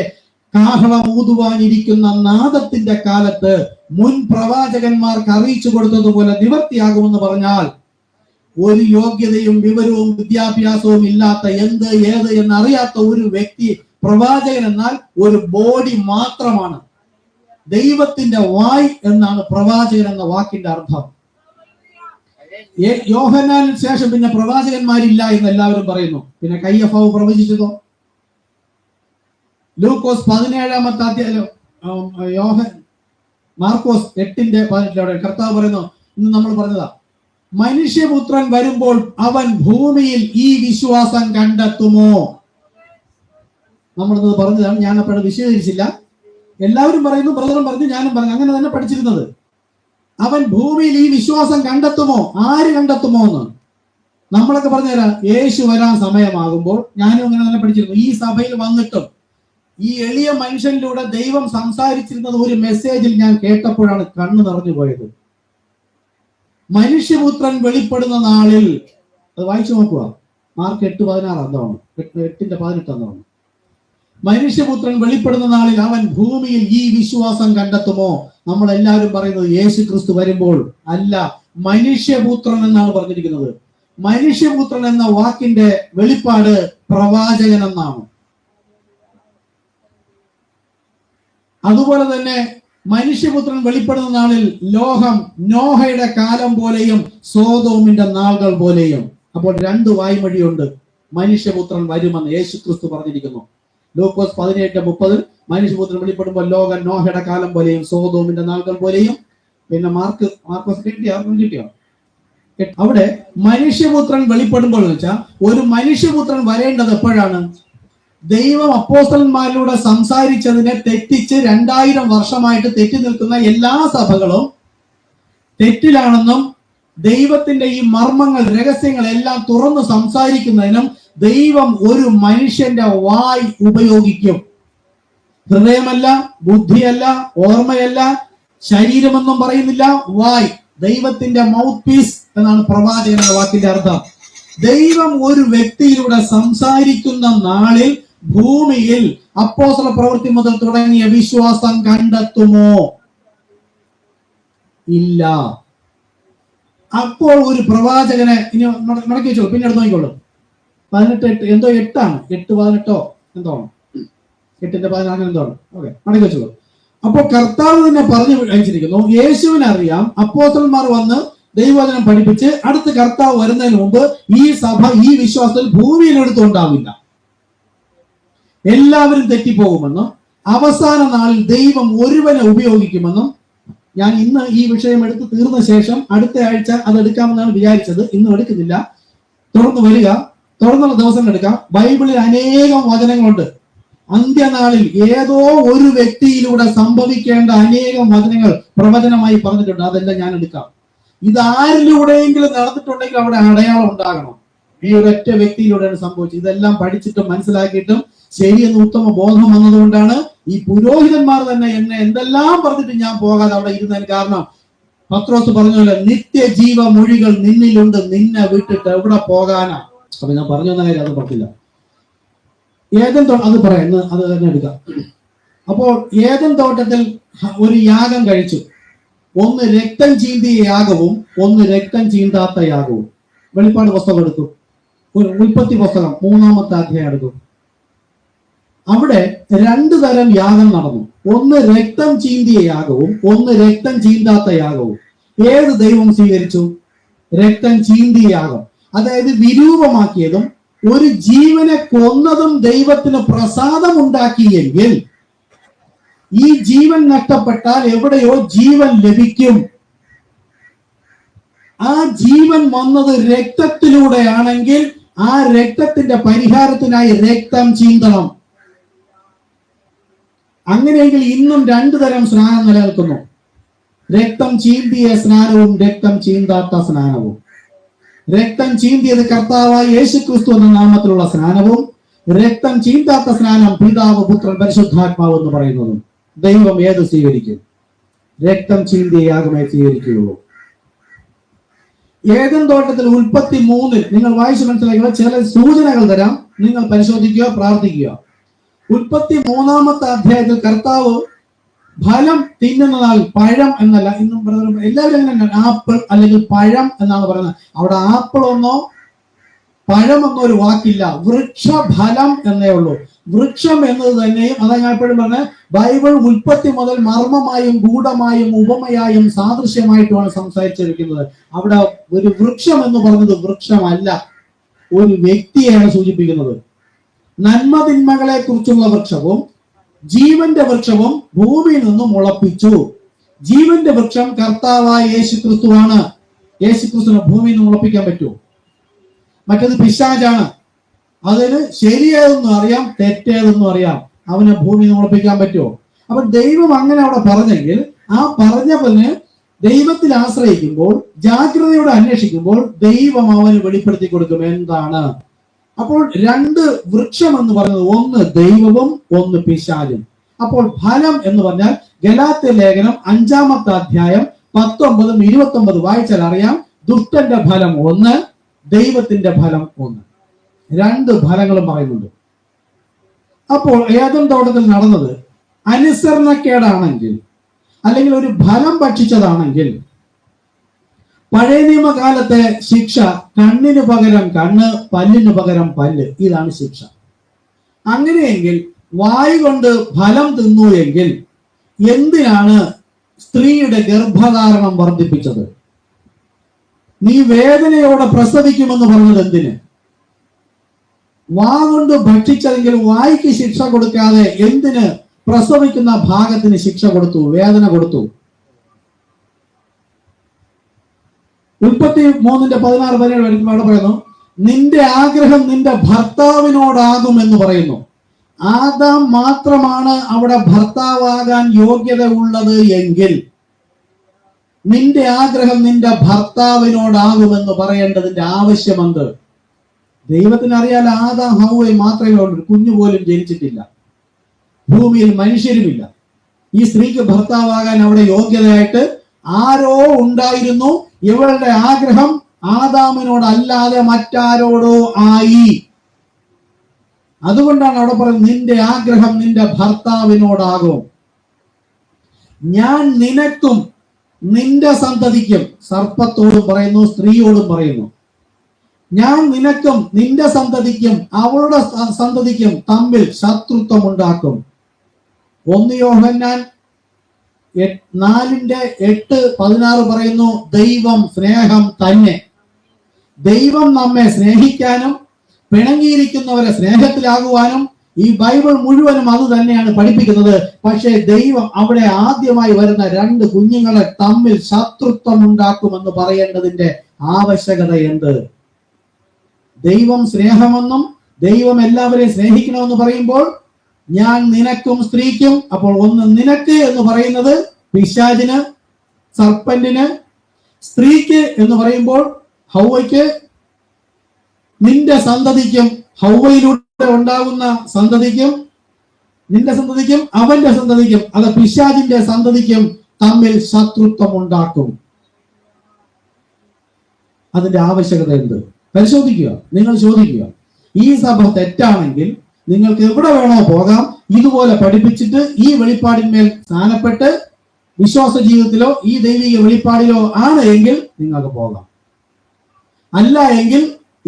കാഹളം ഊതുവാനിരിക്കുന്ന നാദത്തിന്റെ കാലത്ത് മുൻ പ്രവാചകന്മാർക്ക് അറിയിച്ചു കൊടുത്തതുപോലെ നിവർത്തിയാകുമെന്ന് പറഞ്ഞാൽ, ഒരു യോഗ്യതയും വിവരവും വിദ്യാഭ്യാസവും ഇല്ലാത്ത, എന്ത് ഏത് എന്നറിയാത്ത ഒരു വ്യക്തി പ്രവാചകൻ എന്നാൽ ഒരു ബോഡി മാത്രമാണ്. ദൈവത്തിന്റെ വായ് എന്നാണ് പ്രവാചകൻ എന്ന വാക്കിന്റെ അർത്ഥം. യോഹന്നാനിന് ശേഷം പിന്നെ പ്രവാചകന്മാരില്ല എന്ന് എല്ലാവരും പറയുന്നു. പിന്നെ കയ്യഫാവ് പ്രവചിച്ചതോ? ലൂക്കോസ് 17-ാമത്തെ അധ്യായം, മാർക്കോസ് 8:18 കർത്താവ് പറയുന്നു, ഇന്ന് നമ്മൾ പറഞ്ഞതാ, മനുഷ്യപുത്രൻ വരുമ്പോൾ അവൻ ഭൂമിയിൽ ഈ വിശ്വാസം കണ്ടെത്തുമോ? നമ്മളിത് പറഞ്ഞതാണ്, ഞാൻ അപ്പോഴത് വിശദീകരിച്ചില്ല. എല്ലാവരും പറയുന്നു, ബ്രദറും പറഞ്ഞു, ഞാനും പറഞ്ഞു, അങ്ങനെ തന്നെ പഠിച്ചിരുന്നത്. അവൻ ഭൂമിയിൽ ഈ വിശ്വാസം കണ്ടെത്തുമോ? ആര് കണ്ടെത്തുമോ എന്ന് നമ്മളൊക്കെ പറഞ്ഞുതരാം. യേശു വരാൻ സമയമാകുമ്പോൾ, ഞാനും അങ്ങനെ തന്നെ പഠിച്ചിരുന്നു. ഈ സഭയിൽ വന്നിട്ടും ഈ എളിയ മനുഷ്യനിലൂടെ ദൈവം സംസാരിച്ചിരുന്നത് ഒരു മെസ്സേജിൽ ഞാൻ കേട്ടപ്പോഴാണ് കണ്ണു നിറഞ്ഞു പോയത്. മനുഷ്യപുത്രൻ വെളിപ്പെടുന്ന നാളിൽ, അത് വായിച്ചു നോക്കുക, മാർക്ക് 8:16 എന്താണ്, 8:18 എന്താണ്. മനുഷ്യപുത്രൻ വെളിപ്പെടുന്ന നാളിൽ അവൻ ഭൂമിയിൽ ഈ വിശ്വാസം കണ്ടെത്തുമോ? നമ്മൾ എല്ലാവരും പറയുന്നത് യേശു ക്രിസ്തു വരുമ്പോൾ അല്ല, മനുഷ്യപുത്രൻ എന്നാണ് പറഞ്ഞിരിക്കുന്നത്. മനുഷ്യപുത്രൻ എന്ന വാക്കിന്റെ വെളിപ്പാട് പ്രവാചകൻ എന്നാണ്. അതുപോലെ തന്നെ മനുഷ്യപുത്രൻ വെളിപ്പെടുന്ന നാളിൽ ലോകം നോഹയുടെ കാലം പോലെയും സോദോമിന്റെ നാളുകൾ പോലെയും. അപ്പോൾ 2 വായ്മൊഴിയുണ്ട്. മനുഷ്യപുത്രൻ വരുമെന്ന് യേശു ക്രിസ്തു പറഞ്ഞിരിക്കുന്നു. ലൂക്കോസ് 18:30 മനുഷ്യപുത്രൻ വെളിപ്പെടുമ്പോൾ ലോകം നോഹയുടെ കാലം പോലെയും സോദോമിന്റെ നാളുകൾ പോലെയും. പിന്നെ മാർക്കോസ് കിട്ടിയോ? അവിടെ മനുഷ്യപുത്രൻ വെളിപ്പെടുമ്പോൾ എന്ന് വെച്ചാൽ, ഒരു മനുഷ്യപുത്രൻ വരേണ്ടത് എപ്പോഴാണ്? ദൈവം അപ്പോസ്തലന്മാരിലൂടെ സംസാരിച്ചതിനെ തെറ്റിച്ച് 2000 വർഷമായിട്ട് തെറ്റി നിൽക്കുന്ന എല്ലാ സഭകളും തെറ്റിലാണെന്നും ദൈവത്തിന്റെ ഈ മർമ്മങ്ങൾ, രഹസ്യങ്ങൾ എല്ലാം തുറന്ന് സംസാരിക്കുന്നതിനും ദൈവം ഒരു മനുഷ്യന്റെ വായ് ഉപയോഗിക്കും. ഹൃദയമല്ല, ബുദ്ധിയല്ല, ഓർമ്മയല്ല, ശരീരമെന്നും പറയുന്നില്ല, വായ്. ദൈവത്തിന്റെ മൗത്ത് പീസ് എന്നാണ് പ്രവാചകൻ എന്ന വാക്കിന്റെ അർത്ഥം. ദൈവം ഒരു വ്യക്തിയിലൂടെ സംസാരിക്കുന്ന നാളിൽ ഭൂമിയിൽ അപ്പോസ്തല പ്രവൃത്തി മുതൽ തുടങ്ങിയ വിശ്വാസം കണ്ടെത്തുമോ? ഇല്ല. അപ്പോൾ ഒരു പ്രവാചകനെ ഇനി മടക്കി വെച്ചോളൂ, പിന്നെ എടുത്ത് നോക്കിക്കോളൂ. 18 എന്തോ 8 18 എന്തോ 8:14 എന്തോ. ഓക്കെ, മടക്കി വെച്ചോളൂ. അപ്പോൾ കർത്താവ് തന്നെ പറഞ്ഞു അയച്ചിരിക്കുന്നു, യേശുവിനറിയാം അപ്പോസ്തലന്മാർ വന്ന് ദൈവവചനം പഠിപ്പിച്ച് അടുത്ത് കർത്താവ് വരുന്നതിന് മുമ്പ് ഈ സഭ ഈ വിശ്വാസത്തിൽ ഭൂമിയിൽ എടുത്തുണ്ടാവില്ല, എല്ലാവരും തെറ്റിപ്പോകുമെന്നും അവസാന നാളിൽ ദൈവം ഒരുവനെ ഉപയോഗിക്കുമെന്നും. ഞാൻ ഇന്ന് ഈ വിഷയം എടുത്ത് തീർന്ന ശേഷം അടുത്ത ആഴ്ച അത് എടുക്കാമെന്നാണ് വിചാരിച്ചത്. ഇന്നും എടുക്കുന്നില്ല, തുടർന്ന് വരിക, തുടർന്നുള്ള ദിവസം എടുക്കാം. ബൈബിളിൽ അനേകം വചനങ്ങളുണ്ട്. അന്ത്യനാളിൽ ഏതോ ഒരു വ്യക്തിയിലൂടെ സംഭവിക്കേണ്ട അനേകം വചനങ്ങൾ പ്രവചനമായി പറഞ്ഞിട്ടുണ്ട്. അതെല്ലാം ഞാൻ എടുക്കാം. ഇത് ആരിലൂടെയെങ്കിലും നടന്നിട്ടുണ്ടെങ്കിൽ അവിടെ അടയാളം ഉണ്ടാകണം. ഈ ഒരൊറ്റ വ്യക്തിയിലൂടെയാണ് സംഭവിച്ചത്. ഇതെല്ലാം പഠിച്ചിട്ടും മനസ്സിലാക്കിയിട്ടും ശരിയെന്ന് ഉത്തമ ബോധം വന്നതുകൊണ്ടാണ് ഈ പുരോഹിതന്മാർ തന്നെ എന്നെ എന്തെല്ലാം പറഞ്ഞിട്ട് ഞാൻ പോകാതെ അവിടെ ഇരുന്നതിന് കാരണം. പത്രോസ് പറഞ്ഞ പോലെ നിത്യജീവ മൊഴികൾ നിന്നിലുണ്ട്, നിന്നെ വിട്ടിട്ട് എവിടെ പോകാനാ? അപ്പൊ ഞാൻ പറഞ്ഞു വന്ന കാര്യം അത് പറഞ്ഞില്ല. അത് പറയാം, അത് തന്നെ എടുക്കാം. അപ്പോൾ ഏദൻ തോട്ടത്തിൽ ഒരു യാഗം കഴിച്ചു. ഒന്ന് രക്തം ചീന്തിയ യാഗവും ഒന്ന് രക്തം ചീന്താത്ത യാഗവും. വെളിപ്പാട് പുസ്തകം എടുത്തു, ഉൽപ്പത്തി പുസ്തകം 3-ാമത്തെ അധ്യായം എടുത്തു. അവിടെ 2 തരം യാഗം നടന്നു. ഒന്ന് രക്തം ചീന്തിയ യാഗവും ഒന്ന് രക്തം ചീന്താത്ത യാഗവും. ഏത് ദൈവം സ്വീകരിച്ചു? രക്തം ചീന്തിയ യാഗം. അതായത് വിരൂപമാക്കിയതും ഒരു ജീവനെ കൊന്നതും ദൈവത്തിന് പ്രസാദമുണ്ടാക്കിയെങ്കിൽ ഈ ജീവൻ നഷ്ടപ്പെട്ടാൽ എവിടെയോ ജീവൻ ലഭിക്കും. ആ ജീവൻ വന്നത് രക്തത്തിലൂടെയാണെങ്കിൽ ആ രക്തത്തിന്റെ പരിഹാരത്തിനായി രക്തം ചീന്തണം. അങ്ങനെയെങ്കിൽ ഇന്നും 2 തരം സ്നാനം നിലനിൽക്കുന്നു: രക്തം ചീന്തിയ സ്നാനവും രക്തം ചീന്താത്ത സ്നാനവും. രക്തം ചീന്തിയത് കർത്താവായ യേശുക്രിസ്തു എന്ന നാമത്തിലുള്ള സ്നാനവും രക്തം ചീന്താത്ത സ്നാനം പിതാവ്, പുത്രൻ, പരിശുദ്ധാത്മാവ് എന്ന് പറയുന്നതും. ദൈവം ഏത് സ്വീകരിക്കും? രക്തം ചീന്തിയ യാഗമേ സ്വീകരിക്കുകയുള്ളൂ. ഏദൻ തോട്ടത്തിൽ ഉൽപ്പത്തി 3 നിങ്ങൾ വായിച്ച് മനസ്സിലാക്കുക. ചില സൂചനകൾ തരാം, നിങ്ങൾ പരിശോധിക്കുക, പ്രാർത്ഥിക്കുക. ഉൽപ്പത്തി 3-ാമത്തെ അധ്യായത്തിൽ കർത്താവ് ഫലം തിന്നുന്നതാൽ, പഴം എന്നല്ല, ഇന്നും എല്ലാവരും എങ്ങനെ ആപ്പിൾ അല്ലെങ്കിൽ പഴം എന്നാണ് പറയുന്നത്. അവിടെ ആപ്പിൾ എന്നോ പഴമെന്നോ ഒരു വാക്കില്ല, വൃക്ഷഫലം എന്നേ ഉള്ളൂ. വൃക്ഷം എന്നത് തന്നെയും, അതാ ഞാൻ എപ്പോഴും പറഞ്ഞത്, ബൈബിൾ ഉൽപ്പത്തി മുതൽ മർമ്മമായും ഗൂഢമായും ഉപമയായും സാദൃശ്യമായിട്ടുമാണ് സംസാരിച്ചിരിക്കുന്നത്. അവിടെ ഒരു വൃക്ഷം എന്ന് പറഞ്ഞത് വൃക്ഷമല്ല, ഒരു വ്യക്തിയെയാണ് സൂചിപ്പിക്കുന്നത്. നന്മതിന്മകളെ കുറിച്ചുള്ള വൃക്ഷവും ജീവന്റെ വൃക്ഷവും ഭൂമിയിൽ നിന്നും മുളപ്പിച്ചു. ജീവന്റെ വൃക്ഷം കർത്താവായ യേശുക്രിസ്തുവാണ്. യേശുക്രിസ്തുവിനെ ഭൂമിയിൽ നിന്ന് മുളപ്പിക്കാൻ പറ്റുമോ? മറ്റത് പിശാചാണ്. അതിന് ശരിയേതെന്നും അറിയാം, തെറ്റേതെന്നും അറിയാം. അവനെ ഭൂമിയിൽ നിന്ന് മുളപ്പിക്കാൻ പറ്റുമോ? അപ്പൊ ദൈവം അങ്ങനെ അവിടെ പറഞ്ഞെങ്കിൽ ആ പറഞ്ഞവന് ദൈവത്തിൽ ആശ്രയിക്കുമ്പോൾ, ജാഗ്രതയോടെ അന്വേഷിക്കുമ്പോൾ ദൈവം അവന് വെളിപ്പെടുത്തി കൊടുക്കും എന്താണ്. അപ്പോൾ 2 വൃക്ഷം എന്ന് പറയുന്നത് ഒന്ന് ദൈവവും ഒന്ന് പിശാചും. അപ്പോൾ ഫലം എന്ന് പറഞ്ഞാൽ ഗലാത്യ ലേഖനം 5-ാമത്തെ അധ്യായം 19, 29 വായിച്ചാൽ അറിയാം. ദുഷ്ടന്റെ ഫലം ഒന്ന്, ദൈവത്തിന്റെ ഫലം ഒന്ന്. 2 ഫലങ്ങളും പറയുന്നുണ്ട്. അപ്പോൾ ഏദൻ തോട്ടത്തിൽ നടന്നത് അനുസരണക്കേടാണെങ്കിൽ, അല്ലെങ്കിൽ ഒരു ഫലം ഭക്ഷിച്ചതാണെങ്കിൽ, പഴയ നിയമകാലത്തെ ശിക്ഷ കണ്ണിന് പകരം കണ്ണ്, പല്ലിന് പകരം പല്ല്. ഇതാണ് ശിക്ഷ. അങ്ങനെയെങ്കിൽ വായു കൊണ്ട് ഫലം തിന്നു എങ്കിൽ എന്തിനാണ് സ്ത്രീയുടെ ഗർഭധാരണം വർദ്ധിപ്പിച്ചത്? നീ വേദനയോടെ പ്രസവിക്കുമെന്ന് പറഞ്ഞത് എന്തിന്? വാ കൊണ്ട് ഭക്ഷിച്ചതെങ്കിൽ വായ്ക്ക് ശിക്ഷ കൊടുക്കാതെ എന്തിന് പ്രസവിക്കുന്ന ഭാഗത്തിന് ശിക്ഷ കൊടുത്തു, വേദന കൊടുത്തു? ഉൽപ്പത്തി 3:16-17 അവിടെ പറയുന്നു, നിന്റെ ആഗ്രഹം നിന്റെ ഭർത്താവിനോടാകും എന്ന് പറയുന്നു. ആദാം മാത്രമാണ് അവിടെ ഭർത്താവാകാൻ യോഗ്യത ഉള്ളത് എങ്കിൽ നിന്റെ ആഗ്രഹം നിന്റെ ഭർത്താവിനോടാകുമെന്ന് പറയേണ്ടതിന്റെ ആവശ്യമെന്ത്? ദൈവത്തിന് അറിയാൻ ആദാം ഹവ്വയെ മാത്രമേ ഉള്ളൂ, കുഞ്ഞു പോലും ജനിച്ചിട്ടില്ല, ഭൂമിയിൽ മനുഷ്യരുമില്ല. ഈ സ്ത്രീക്ക് ഭർത്താവാകാൻ അവിടെ യോഗ്യതയായിട്ട് ആരോ ഉണ്ടായിരുന്നു. ഇവളുടെ ആഗ്രഹം ആദാമിനോടല്ലാതെ മറ്റാരോടോ ആയി. അതുകൊണ്ടാണ് അവിടെ പറയുന്നത് നിന്റെ ആഗ്രഹം നിന്റെ ഭർത്താവിനോടാകും. ഞാൻ നിനക്കും നിന്റെ സന്തതിക്കും, സർപ്പത്തോടും പറയുന്നു, സ്ത്രീയോടും പറയുന്നു, ഞാൻ നിനക്കും നിന്റെ സന്തതിക്കും അവളുടെ സന്തതിക്കും തമ്മിൽ ശത്രുത്വം ഉണ്ടാക്കും. 1 യോഹന്നാൻ 4:8-16 പറയുന്നു, ദൈവം സ്നേഹം തന്നെ. ദൈവം നമ്മെ സ്നേഹിക്കാനും പിണങ്ങിയിരിക്കുന്നവരെ സ്നേഹത്തിലാകുവാനും ഈ ബൈബിൾ മുഴുവനും അത് തന്നെയാണ് പഠിപ്പിക്കുന്നത്. പക്ഷേ ദൈവം അവിടെ ആദ്യമായി വരുന്ന 2 കുഞ്ഞുങ്ങളെ തമ്മിൽ ശത്രുത്വം ഉണ്ടാക്കുമെന്ന് പറയേണ്ടതിന്റെ ആവശ്യകത എന്ത്? ദൈവം സ്നേഹമെന്നും ദൈവം എല്ലാവരെയും സ്നേഹിക്കണമെന്ന് പറയുമ്പോൾ ഞാൻ നിനക്കും സ്ത്രീക്കും, അപ്പോൾ ഒന്ന് നിനക്ക് എന്ന് പറയുന്നത് പിശാചിന്, സർപ്പന്റിന്, സ്ത്രീക്ക് എന്ന് പറയുമ്പോൾ ഹൗവയ്ക്ക്, നിന്റെ സന്തതിക്കും, ഹൗവയിലൂടെ ഉണ്ടാകുന്ന സന്തതിക്കും, നിന്റെ സന്തതിക്കും അവന്റെ സന്തതിക്കും, അത് പിശാചിന്റെ സന്തതിക്കും തമ്മിൽ ശത്രുത്വം ഉണ്ടാക്കും. അതിന്റെ ആവശ്യകത എന്ത്? പരിശോധിക്കുക, നിങ്ങൾ ചോദിക്കുക. ഈ സഭ തെറ്റാണെങ്കിൽ, നിങ്ങൾക്ക് എവിടെ വേണോ പോകാം. ഇതുപോലെ പഠിപ്പിച്ചിട്ട് ഈ വെളിപ്പാടിന്മേൽ സ്ഥാനപ്പെട്ട് വിശ്വാസ ജീവിതത്തിലോ ഈ ദൈവിക വെളിപ്പാടിലോ ആണ് എങ്കിൽ നിങ്ങൾക്ക് പോകാം. അല്ല എങ്കിൽ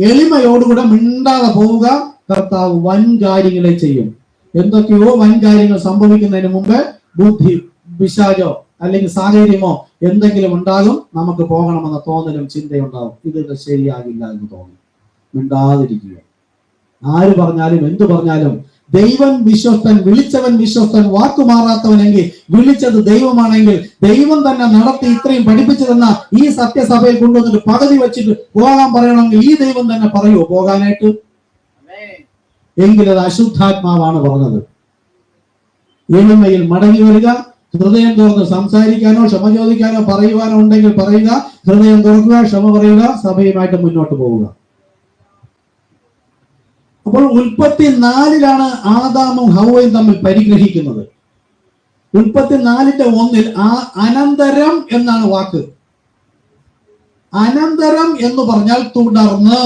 എളിമയോടുകൂടെ മിണ്ടാതെ പോവുക. കർത്താവ് വൻ കാര്യങ്ങളെ ചെയ്യും. എന്തൊക്കെയോ വൻ കാര്യങ്ങൾ സംഭവിക്കുന്നതിന് മുമ്പ് ബുദ്ധി പിശാചോ അല്ലെങ്കിൽ സാഹചര്യമോ എന്തെങ്കിലും ഉണ്ടാകും. നമുക്ക് പോകണമെന്ന തോന്നലും ചിന്തയുണ്ടാകും. ഇത് ശരിയാകില്ല എന്ന് തോന്നും. മിണ്ടാതിരിക്കുക. ആര് പറഞ്ഞാലും എന്തു പറഞ്ഞാലും ദൈവം വിശ്വസ്തൻ, വിളിച്ചവൻ വിശ്വസ്തൻ, വാക്കുമാറാത്തവനെങ്കിൽ വിളിച്ചത് ദൈവമാണെങ്കിൽ ദൈവം തന്നെ നടത്തി ഇത്രയും പഠിപ്പിച്ചു തന്ന ഈ സത്യസഭയിൽ കൊണ്ടുവന്നിട്ട് പകുതി വെച്ചിട്ട് പോകാൻ പറയണമെങ്കിൽ ഈ ദൈവം തന്നെ പറയുമോ പോകാനായിട്ട്? എങ്കിലത് അശുദ്ധാത്മാവാണ് പറഞ്ഞത്. എളിമയിൽ മടങ്ങി വരിക. ഹൃദയം തുറന്ന് സംസാരിക്കാനോ ക്ഷമ ചോദിക്കാനോ പറയുവാനോ ഉണ്ടെങ്കിൽ പറയുക. ഹൃദയം തുറക്കുക, ക്ഷമ പറയുക, സഭയുമായിട്ട് മുന്നോട്ട് പോവുക. അപ്പോൾ ഉൽപ്പത്തി 4 ആദാമും ഹവ്വയും തമ്മിൽ പരിഗ്രഹിക്കുന്നത്. ഉൽപ്പത്തി 4:1 ആ അനന്തരം എന്നാണ് വാക്ക്. അനന്തരം എന്ന് പറഞ്ഞാൽ തുടർന്ന്,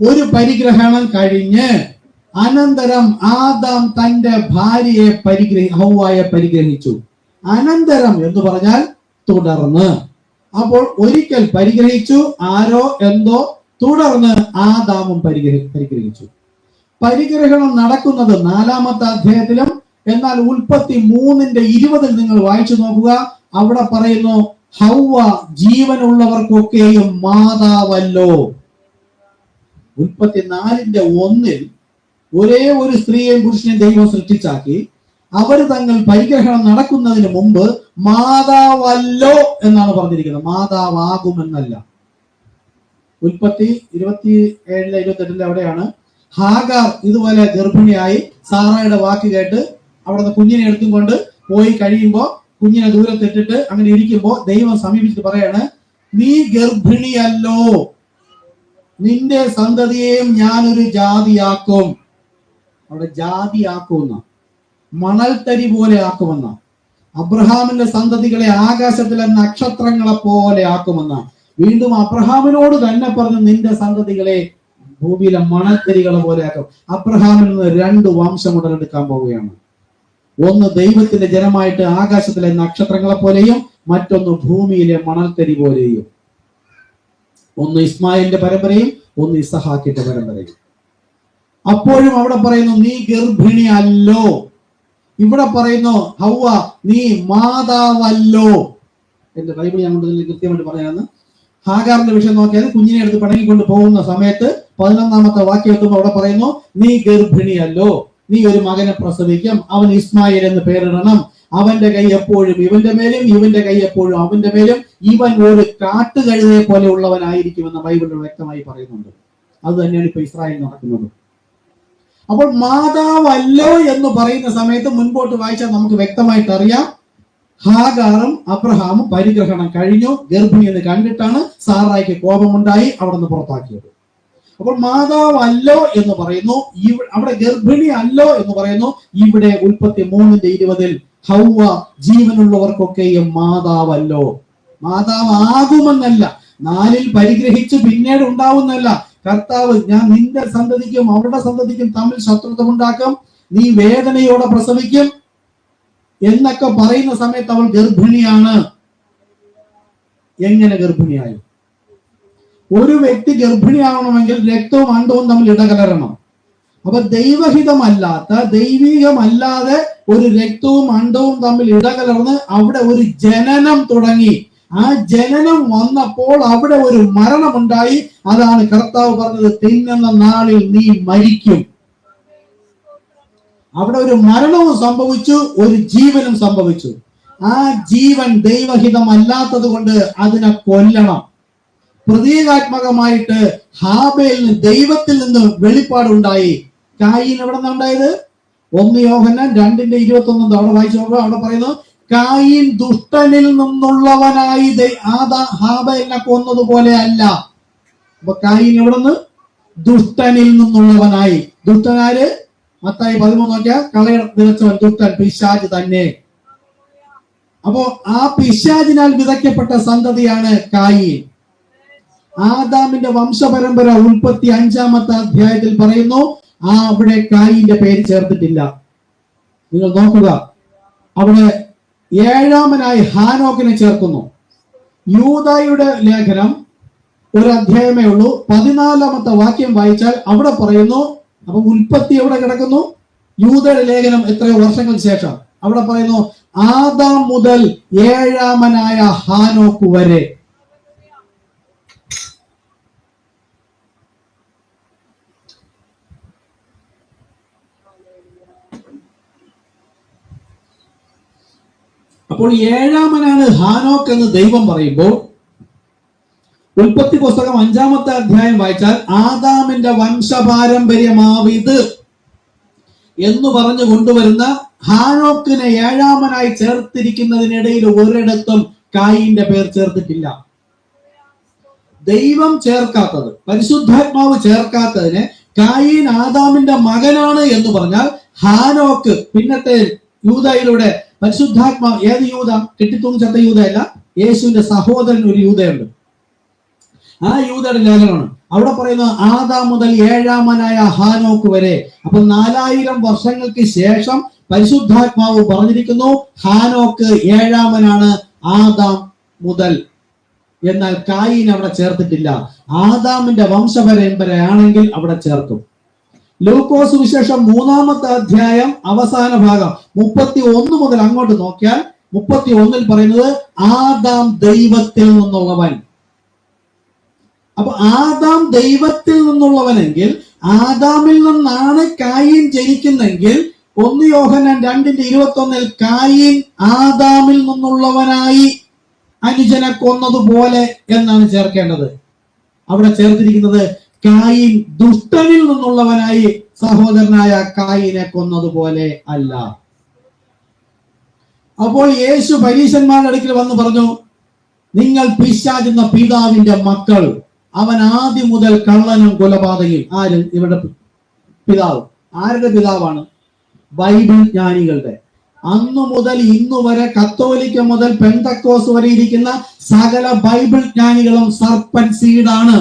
ഒരു പരിഗ്രഹണം കഴിഞ്ഞ് അനന്തരം ആദാം തന്റെ ഭാര്യയെ ഹവ്വായെ പരിഗ്രഹിച്ചു. അനന്തരം എന്ന് പറഞ്ഞാൽ തുടർന്ന്. അപ്പോൾ ഒരിക്കൽ പരിഗ്രഹിച്ചു ആരോ എന്തോ, തുടർന്ന് ആദാമും പരിഗ്രഹിച്ചു. പരിഗ്രഹണം നടക്കുന്നത് 4-ാമത്തെ അധ്യായത്തിലും. എന്നാൽ ഉൽപ്പത്തി 3:20 നിങ്ങൾ വായിച്ചു നോക്കുക. അവിടെ പറയുന്നു ഹവ്വ ജീവനുള്ളവർക്കൊക്കെയും മാതാവല്ലോ. ഉൽപ്പത്തി 4:1 ഒരേ ഒരു സ്ത്രീയെയും പുരുഷനെയും ദൈവം സൃഷ്ടിച്ചാക്കി. അവർ തങ്ങൾ പരിഗ്രഹണം നടക്കുന്നതിന് മുമ്പ് മാതാവല്ലോ എന്നാണ് പറഞ്ഞിരിക്കുന്നത്, മാതാവാകുമെന്നല്ല. ഉൽപ്പത്തി 27-28 അവിടെയാണ് ഹാഗാർ ഇതുപോലെ ഗർഭിണിയായി സാറായുടെ വാക്ക് കേട്ട് അവിടുന്ന് കുഞ്ഞിനെ എടുത്തും കൊണ്ട് പോയി കഴിയുമ്പോ കുഞ്ഞിനെ ദൂരത്തിട്ടിട്ട് അങ്ങനെ ഇരിക്കുമ്പോ ദൈവം സമീപിച്ചിട്ട് പറയാണ്, നീ ഗർഭിണിയല്ലോ, നിന്റെ സന്തതിയെയും ഞാനൊരു ജാതിയാക്കും. അവിടെ ജാതിയാക്കുമെന്ന, മണൽത്തരി പോലെ ആക്കുമെന്ന, അബ്രഹാമിന്റെ സന്തതികളെ ആകാശത്തിലെ നക്ഷത്രങ്ങളെ പോലെ ആക്കുമെന്ന. വീണ്ടും അബ്രഹാമിനോട് തന്നെ പറഞ്ഞു, നിന്റെ സന്തതികളെ ഭൂമിയിലെ മണൽത്തരികളെ പോലെ ആക്കും. അബ്രഹാമിൽ നിന്ന് 2 വംശം ഉടലെടുക്കാൻ പോവുകയാണ്. ഒന്ന് ദൈവത്തിന്റെ ജനമായിട്ട് ആകാശത്തിലെ നക്ഷത്രങ്ങളെ പോലെയും മറ്റൊന്ന് ഭൂമിയിലെ മണൽത്തരി പോലെയും. ഒന്ന് ഇസ്മായിലിന്റെ പരമ്പരയും ഒന്ന് ഇസഹാക്കിന്റെ പരമ്പരയും. അപ്പോഴും അവിടെ പറയുന്നു നീ ഗർഭിണി അല്ലോ. ഇവിടെ പറയുന്നു ഹവ്വ നീ മാതാവല്ലോ. എന്റെ ബൈബിൾ ഞാൻ കൃത്യമായിട്ട് പറയാമെന്ന്. ഹാഗാറിന്റെ വിഷയം നോക്കിയാൽ കുഞ്ഞിനെ എടുത്ത് പടങ്ങിക്കൊണ്ട് പോകുന്ന സമയത്ത് 11-ാമത്തെ വാക്യം എത്തുമ്പോൾ അവിടെ പറയുന്നു നീ ഗർഭിണിയല്ലോ, നീ ഒരു മകനെ പ്രസവിക്കും, അവൻ ഇസ്മായിൽ എന്ന് പേരിടണം, അവന്റെ കൈ എപ്പോഴും ഇവന്റെ മേലും ഇവന്റെ കൈ എപ്പോഴും അവന്റെ മേലും, ഇവൻ ഒരു കാട്ടുകഴുതയെ പോലെ ഉള്ളവനായിരിക്കുമെന്ന് ബൈബിളിൽ വ്യക്തമായി പറയുന്നുണ്ട്. അത് തന്നെയാണ് ഇപ്പൊ ഇസ്രായേൽ നടക്കുന്നത്. അപ്പോൾ മാതാവല്ലോ എന്ന് പറയുന്ന സമയത്ത് മുൻപോട്ട് വായിച്ചാൽ നമുക്ക് വ്യക്തമായിട്ട് അറിയാം, ഹാഗാറും അബ്രഹാമും പരിഗ്രഹണം കഴിഞ്ഞു, ഗർഭിണി എന്ന് കണ്ടിട്ടാണ് സാറായിക്ക് കോപമുണ്ടായി അവിടെ നിന്ന് പുറത്താക്കിയത്. അപ്പോൾ മാതാവല്ലോ എന്ന് പറയുന്നു, അവിടെ ഗർഭിണി അല്ലോ എന്ന് പറയുന്നു. ഇവിടെ ഉൽപ്പത്തി 3:20 ഹവ്വ ജീവനുള്ളവർക്കൊക്കെയും മാതാവല്ലോ. മാതാവാകുമെന്നല്ല, 4 പരിഗ്രഹിച്ച് പിന്നീട് ഉണ്ടാവുന്നല്ല. കർത്താവ് ഞാൻ നിന്റെ സന്തതിക്കും അവരുടെ സന്തതിക്കും തമ്മിൽ ശത്രുത ഉണ്ടാക്കും, നീ വേദനയോടെ പ്രസവിക്കും എന്നൊക്കെ പറയുന്ന സമയത്ത് അവൾ ഗർഭിണിയാണ്. എങ്ങനെ ഗർഭിണിയായി? ഒരു വ്യക്തി ഗർഭിണിയാവണമെങ്കിൽ രക്തവും അണ്ടവും തമ്മിൽ ഇടകലരണം. അപ്പൊ ദൈവഹിതമല്ലാത്ത ദൈവികമല്ലാതെ ഒരു രക്തവും അണ്ടവും തമ്മിൽ ഇടകലർന്ന് അവിടെ ഒരു ജനനം തുടങ്ങി. ആ ജനനം വന്നപ്പോൾ അവിടെ ഒരു മരണമുണ്ടായി. അതാണ് കർത്താവ് പറഞ്ഞത്, തിന്നുന്ന നാളിൽ നീ മരിക്കും. അവിടെ ഒരു മരണവും സംഭവിച്ചു, ഒരു ജീവനും സംഭവിച്ചു. ആ ജീവൻ ദൈവഹിതമല്ലാത്തത് കൊണ്ട് അതിനെ കൊല്ലണം. പ്രതീകാത്മകമായിട്ട് ഹാബേലിന് ദൈവത്തിൽ നിന്ന് വെളിപ്പാടുണ്ടായി. കായീൻ എവിടെ നിന്നുണ്ടായത്? 1 യോഹന്നാൻ 2:21 അവിടെ വായിച്ചു നോക്കുക. അവിടെ പറയുന്നു കായീൻ ദുഷ്ടനിൽ നിന്നുള്ളവനായി ഹാബേലിനെ കൊന്നതുപോലെ അല്ല. അപ്പൊ കായീൻ എവിടെ നിന്ന്? ദുഷ്ടനിൽ നിന്നുള്ളവനായി. ദുഷ്ടനാര്? മത്തായി 13 നോക്കിയാൽ കളയ നിറച്ചവൻ ദുഷ്ടൻ, പിശാച് തന്നെ. അപ്പോ ആ പിശാചിനാൽ വിതയ്ക്കപ്പെട്ട സന്തതിയാണ് കായീൻ. ആദാമിന്റെ വംശപരമ്പര ഉൽപ്പത്തി 5-ാമത്തെ അധ്യായത്തിൽ പറയുന്നു, അവിടെ കായിന്റെ പേര് ചേർത്തിട്ടില്ല. നിങ്ങൾ നോക്കുക, അവിടെ ഏഴാമനായി ഹാനോക്കിനെ ചേർക്കുന്നു. യൂദായുടെ ലേഖനം ഒരു അധ്യായമേ ഉള്ളൂ. 14 വാക്യം വായിച്ചാൽ അവിടെ പറയുന്നു. അപ്പൊ ഉൽപ്പത്തി എവിടെ കിടക്കുന്നു? യൂദയുടെ ലേഖനം എത്രയോ വർഷങ്ങൾക്ക് ശേഷം അവിടെ പറയുന്നു ആദാം മുതൽ ഏഴാമനായ ഹാനോക്ക് വരെ. അപ്പോൾ ഏഴാമനാണ് ഹാനോക്ക് എന്ന് ദൈവം പറയുമ്പോൾ ഉൽപ്പത്തി പുസ്തകം 5-ാമത്തെ അധ്യായം വായിച്ചാൽ ആദാമിന്റെ വംശപാരമ്പര്യമാവിത് എന്ന് പറഞ്ഞു കൊണ്ടുവരുന്ന ഹാനോക്കിനെ ഏഴാമനായി ചേർത്തിരിക്കുന്നതിനിടയിൽ ഒരിടത്തും കായിന്റെ പേർ ചേർത്തിട്ടില്ല. ദൈവം ചേർക്കാത്തത്, പരിശുദ്ധാത്മാവ് ചേർക്കാത്തതിന് കായീൻ ആദാമിന്റെ മകനാണ് എന്ന് പറഞ്ഞാൽ ഹാനോക്ക് പിന്നത്തെ യൂദയിലൂടെ പരിശുദ്ധാത്മാവ്, ഏത് യൂദ? കെട്ടിത്തൂങ്ങി ചത്ത യൂദയല്ല, യേശുവിന്റെ സഹോദരൻ ഒരു യൂദയുണ്ട്. ആ യൂദയുടെ ലേഖനമാണ്. അവിടെ പറയുന്ന ആദാം മുതൽ ഏഴാമനായ ഹാനോക്ക് വരെ. അപ്പൊ 4000 വർഷങ്ങൾക്ക് ശേഷം പരിശുദ്ധാത്മാവ് പറഞ്ഞിരിക്കുന്നു ഹാനോക്ക് ഏഴാമനാണ് ആദാം മുതൽ. എന്നാൽ കായീൻ അവിടെ ചേർത്തിട്ടില്ല. ആദാമിന്റെ വംശപരമ്പരയാണെങ്കിൽ അവിടെ ചേർക്കും. ലൂക്കോസ് വിശേഷം 3-ാമത്തെ അധ്യായം അവസാന ഭാഗം 31 മുതൽ അങ്ങോട്ട് നോക്കിയാൽ 31 പറയുന്നത് ആദാം ദൈവത്തിൽ നിന്നുള്ളവൻ. അപ്പൊ ആദാം ദൈവത്തിൽ നിന്നുള്ളവനെങ്കിൽ ആദാമിൽ നിന്നാണ് കായീൻ ജനിക്കുന്നെങ്കിൽ 1 യോഹന്നാൻ 2:21 കായീൻ ആദാമിൽ നിന്നുള്ളവനായി അനുജനെ കൊന്നതുപോലെ എന്നാണ് ചേർക്കേണ്ടത്. അവിടെ ചേർത്തിരിക്കുന്നത് കായീൻ ദുഷ്ടനിൽ നിന്നുള്ളവനായി സഹോദരനായ കായീനെ കൊന്നതുപോലെ അല്ല. അപ്പോൾ യേശു പരീശന്മാരുടെ അടുക്കൽ വന്ന് പറഞ്ഞു, നിങ്ങൾ പിശാചെന്ന പിതാവിന്റെ മക്കൾ. അവൻ ആദ്യം മുതൽ കള്ളനും കൊലപാതകയും. ആര്? ഇവിടെ പിതാവ്. ആരുടെ പിതാവാണ്? ബൈബിൾ ജ്ഞാനികളുടെ. അന്നു മുതൽ ഇന്നു വരെ കത്തോലിക്ക മുതൽ പെന്തക്കോസ് വരെ ഇരിക്കുന്ന സകല ബൈബിൾ ജ്ഞാനികളും സർപ്പന്റ് സീഡാണ്,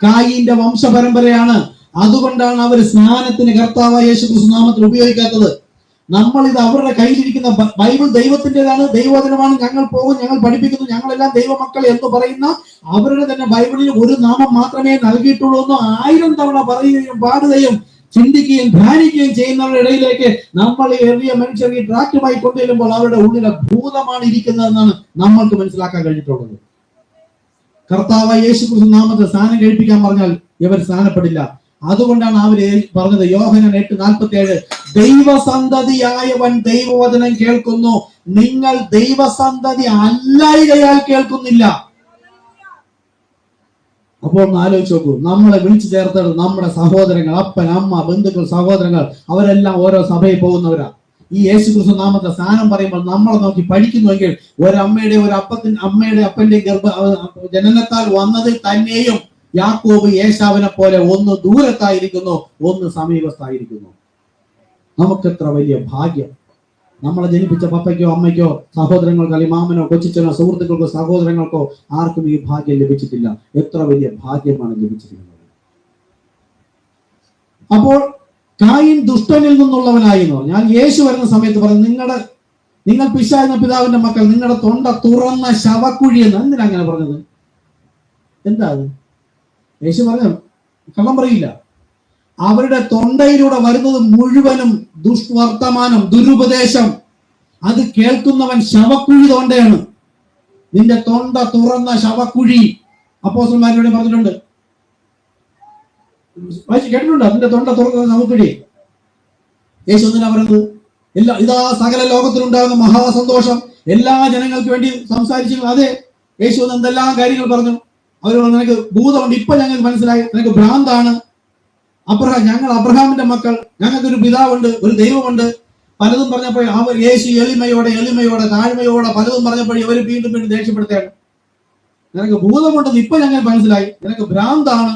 കായീന്റെ വംശപരമ്പരയാണ്. അതുകൊണ്ടാണ് അവർ സ്നാനത്തിന് കർത്താവായ യേശു ക്രിസ്തു നാമത്തിൽ ഉപയോഗിക്കാത്തത്. നമ്മൾ ഇത് അവരുടെ കയ്യിലിരിക്കുന്ന ബൈബിൾ ദൈവത്തിൻ്റെതാണ്, ദൈവവചനമാണ്, ഞങ്ങൾ പോകും, ഞങ്ങൾ പഠിപ്പിക്കുന്നു, ഞങ്ങളെല്ലാം ദൈവമക്കൾ എന്ന് പറയുന്ന അവരുടെ തന്നെ ബൈബിളിൽ ഒരു നാമം മാത്രമേ നൽകിയിട്ടുള്ളൂ എന്ന് 1000 തവണ പറയുകയും പാടുകയും ചിന്തിക്കുകയും ധ്യാനിക്കുകയും ചെയ്യുന്നവരുടെ ഇടയിലേക്ക് നമ്മൾ എറിയ മനുഷ്യർ ഈ ട്രാക്റ്റുമായി കൊണ്ടുവരുമ്പോൾ അവരുടെ ഉള്ളിലെ ഭൂതമാണ് ഇരിക്കുന്നതെന്നാണ് നമ്മൾക്ക് മനസ്സിലാക്കാൻ കഴിഞ്ഞിട്ടുള്ളത്. കർത്താവ് യേശു ക്രിസ്തു നാമത്തിൽ സ്നാനം കഴിപ്പിക്കാൻ പറഞ്ഞാൽ ഇവർ സ്നാനപ്പെടില്ല. അതുകൊണ്ടാണ് അവര് പറഞ്ഞത് യോഹന്നാൻ 8:47 ദൈവസന്തതിയായവൻ ദൈവവചനം കേൾക്കുന്നു, നിങ്ങൾ ദൈവസന്തതി അല്ലായികയാൽ കേൾക്കുന്നില്ല. അപ്പോൾ ഒന്ന് ആലോചിച്ച് നോക്കൂ, നമ്മളെ വിളിച്ചു ചേർത്തത് നമ്മുടെ സഹോദരങ്ങൾ, അപ്പൻ, അമ്മ, ബന്ധുക്കൾ, സഹോദരങ്ങൾ, അവരെല്ലാം ഓരോ സഭയിൽ പോകുന്നവരാ. ഈ യേശു ക്രിസ്തു നാമത്തെ സ്നാനം പറയുമ്പോൾ നമ്മളെ നോക്കി പഠിക്കുന്നുവെങ്കിൽ ഒരമ്മയുടെ അമ്മയുടെ അപ്പന്റെ ജനനത്താൽ വന്നതിൽ തന്നെയും യാക്കോബ് ഏശാവിനെ പോലെ ഒന്ന് ദൂരത്തായിരിക്കുന്നു, ഒന്ന് സമീപത്തായിരിക്കുന്നു. നമുക്കെത്ര വലിയ ഭാഗ്യം! നമ്മളെ ജനിപ്പിച്ച പപ്പയ്ക്കോ അമ്മയ്ക്കോ സഹോദരങ്ങൾക്കോ അല്ലെങ്കിൽ മാമനോ കൊച്ചിച്ചനോ സുഹൃത്തുക്കൾക്കോ സഹോദരങ്ങൾക്കോ ആർക്കും ഈ ഭാഗ്യം ലഭിച്ചിട്ടില്ല. എത്ര വലിയ ഭാഗ്യമാണ് ലഭിച്ചിരിക്കുന്നത്. അപ്പോൾ കായീൻ ദുഷ്ടനിൽ നിന്നുള്ളവനായി എന്ന് പറഞ്ഞാൽ യേശു വരുന്ന സമയത്ത് പറഞ്ഞു, നിങ്ങൾ പിശാചെന്ന പിതാവിന്റെ മക്കൾ, നിങ്ങളുടെ തൊണ്ട തുറന്ന ശവക്കുഴി എന്ന്. എന്തിനാ അങ്ങനെ പറഞ്ഞത്? എന്താ അത്? യേശു പറഞ്ഞു കള്ളം പറയില്ല. അവരുടെ തൊണ്ടയിലൂടെ വരുന്നത് മുഴുവനും ദുഷ്വർത്തമാനം, ദുരുപദേശം. അത് കേൾക്കുന്നവൻ ശവക്കുഴി തോണ്ടയാണ്. നിന്റെ തൊണ്ട തുറന്ന ശവക്കുഴി. അപ്പോസ്തലന്മാരോട് പറഞ്ഞിട്ടുണ്ട്, കേട്ടിട്ടുണ്ട്, നിന്റെ തൊണ്ട തുറന്ന ശവക്കുഴി. യേശു എന്തിനാ പറയുന്നത്? ഇതാ സകല ലോകത്തിലുണ്ടാകുന്ന മഹാസന്തോഷം, എല്ലാ ജനങ്ങൾക്ക് വേണ്ടി സംസാരിച്ചു. അതെ, യേശു എന്തെല്ലാം കാര്യങ്ങൾ പറഞ്ഞു. അവരോട് നിനക്ക് ഭൂതമുണ്ട്, ഇപ്പൊ ഞങ്ങൾക്ക് മനസ്സിലായി, നിനക്ക് ഭ്രാന്താണ്. ഞങ്ങൾ അബ്രഹാമിന്റെ മക്കൾ, ഞങ്ങൾക്കൊരു പിതാവുണ്ട്, ഒരു ദൈവമുണ്ട്. പലതും പറഞ്ഞപ്പോൾ അവർ യേശു എളിമയോടെ താഴ്മയോടെ പലതും പറഞ്ഞപ്പോൾ ഇവർ വീണ്ടും ദേഷ്യപ്പെടുത്തുകയാണ്. നിനക്ക് ഭൂതമുണ്ടെന്ന് ഇപ്പൊ ഞങ്ങൾ മനസ്സിലായി, നിനക്ക് ഭ്രാന്താണ്.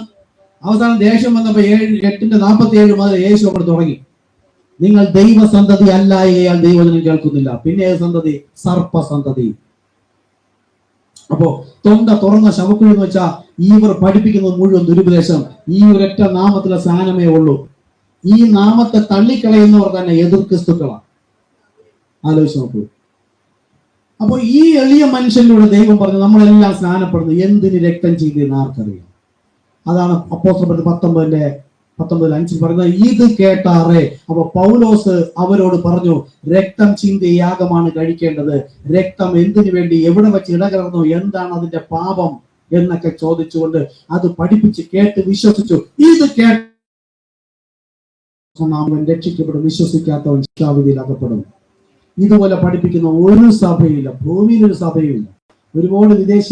അവസാനം ദേഷ്യം വന്നപ്പോ 8:47 മുതൽ യേശു അവിടെ തുടങ്ങി, നിങ്ങൾ ദൈവസന്തതി അല്ലായകയാൽ ദൈവജനം കേൾക്കുന്നില്ല. പിന്നെ സന്തതി സർപ്പസന്തതി. അപ്പോ തൊണ്ട തുറന്ന ശവക്കുഴി എന്ന് വെച്ചാൽ ഇവർ പഠിപ്പിക്കുന്നത് മുഴുവൻ ദുരുപദേശം. ഈ ഒരൊറ്റ നാമത്തിലെ സ്നാനമേ ഉള്ളൂ. ഈ നാമത്തെ തള്ളിക്കളയുന്നവർ തന്നെ എതിർ ക്രിസ്തുക്കളാണ്. ആലോചിച്ച് നോക്കൂ. അപ്പോൾ ഈ എളിയ മനുഷ്യനിലൂടെ ദൈവം പറഞ്ഞു നമ്മളെല്ലാം സ്നാനപ്പെടുന്നു, എന്തിന് രക്തം ചെയ്തെന്ന് ആർക്കറിയാം. അതാണ് അപ്പോസ്തലർ 19:5 പറയുന്നത്, ഇത് കേട്ടാറേ. അപ്പൊ പൗലോസ് അവരോട് പറഞ്ഞു, രക്തം ചിന്തിയ യാഗമാണ് കഴിക്കേണ്ടത്. രക്തം എന്തിനു വേണ്ടി, എവിടെ വെച്ച് ഇടകലർന്നു, എന്താണ് അതിന്റെ പാപം എന്നൊക്കെ ചോദിച്ചുകൊണ്ട് അത് പഠിപ്പിച്ച് കേട്ട് വിശ്വസിച്ചു. ഇത് കേട്ട് രക്ഷിക്കപ്പെടും, വിശ്വസിക്കാത്തവൻ ശിക്ഷാവിധിയിൽ അകപ്പെടും. ഇതുപോലെ പഠിപ്പിക്കുന്ന ഒരു സഭയില്ല, ഭൂമിയിൽ ഒരു സഭയില്ല. ഒരുപാട് വിദേശ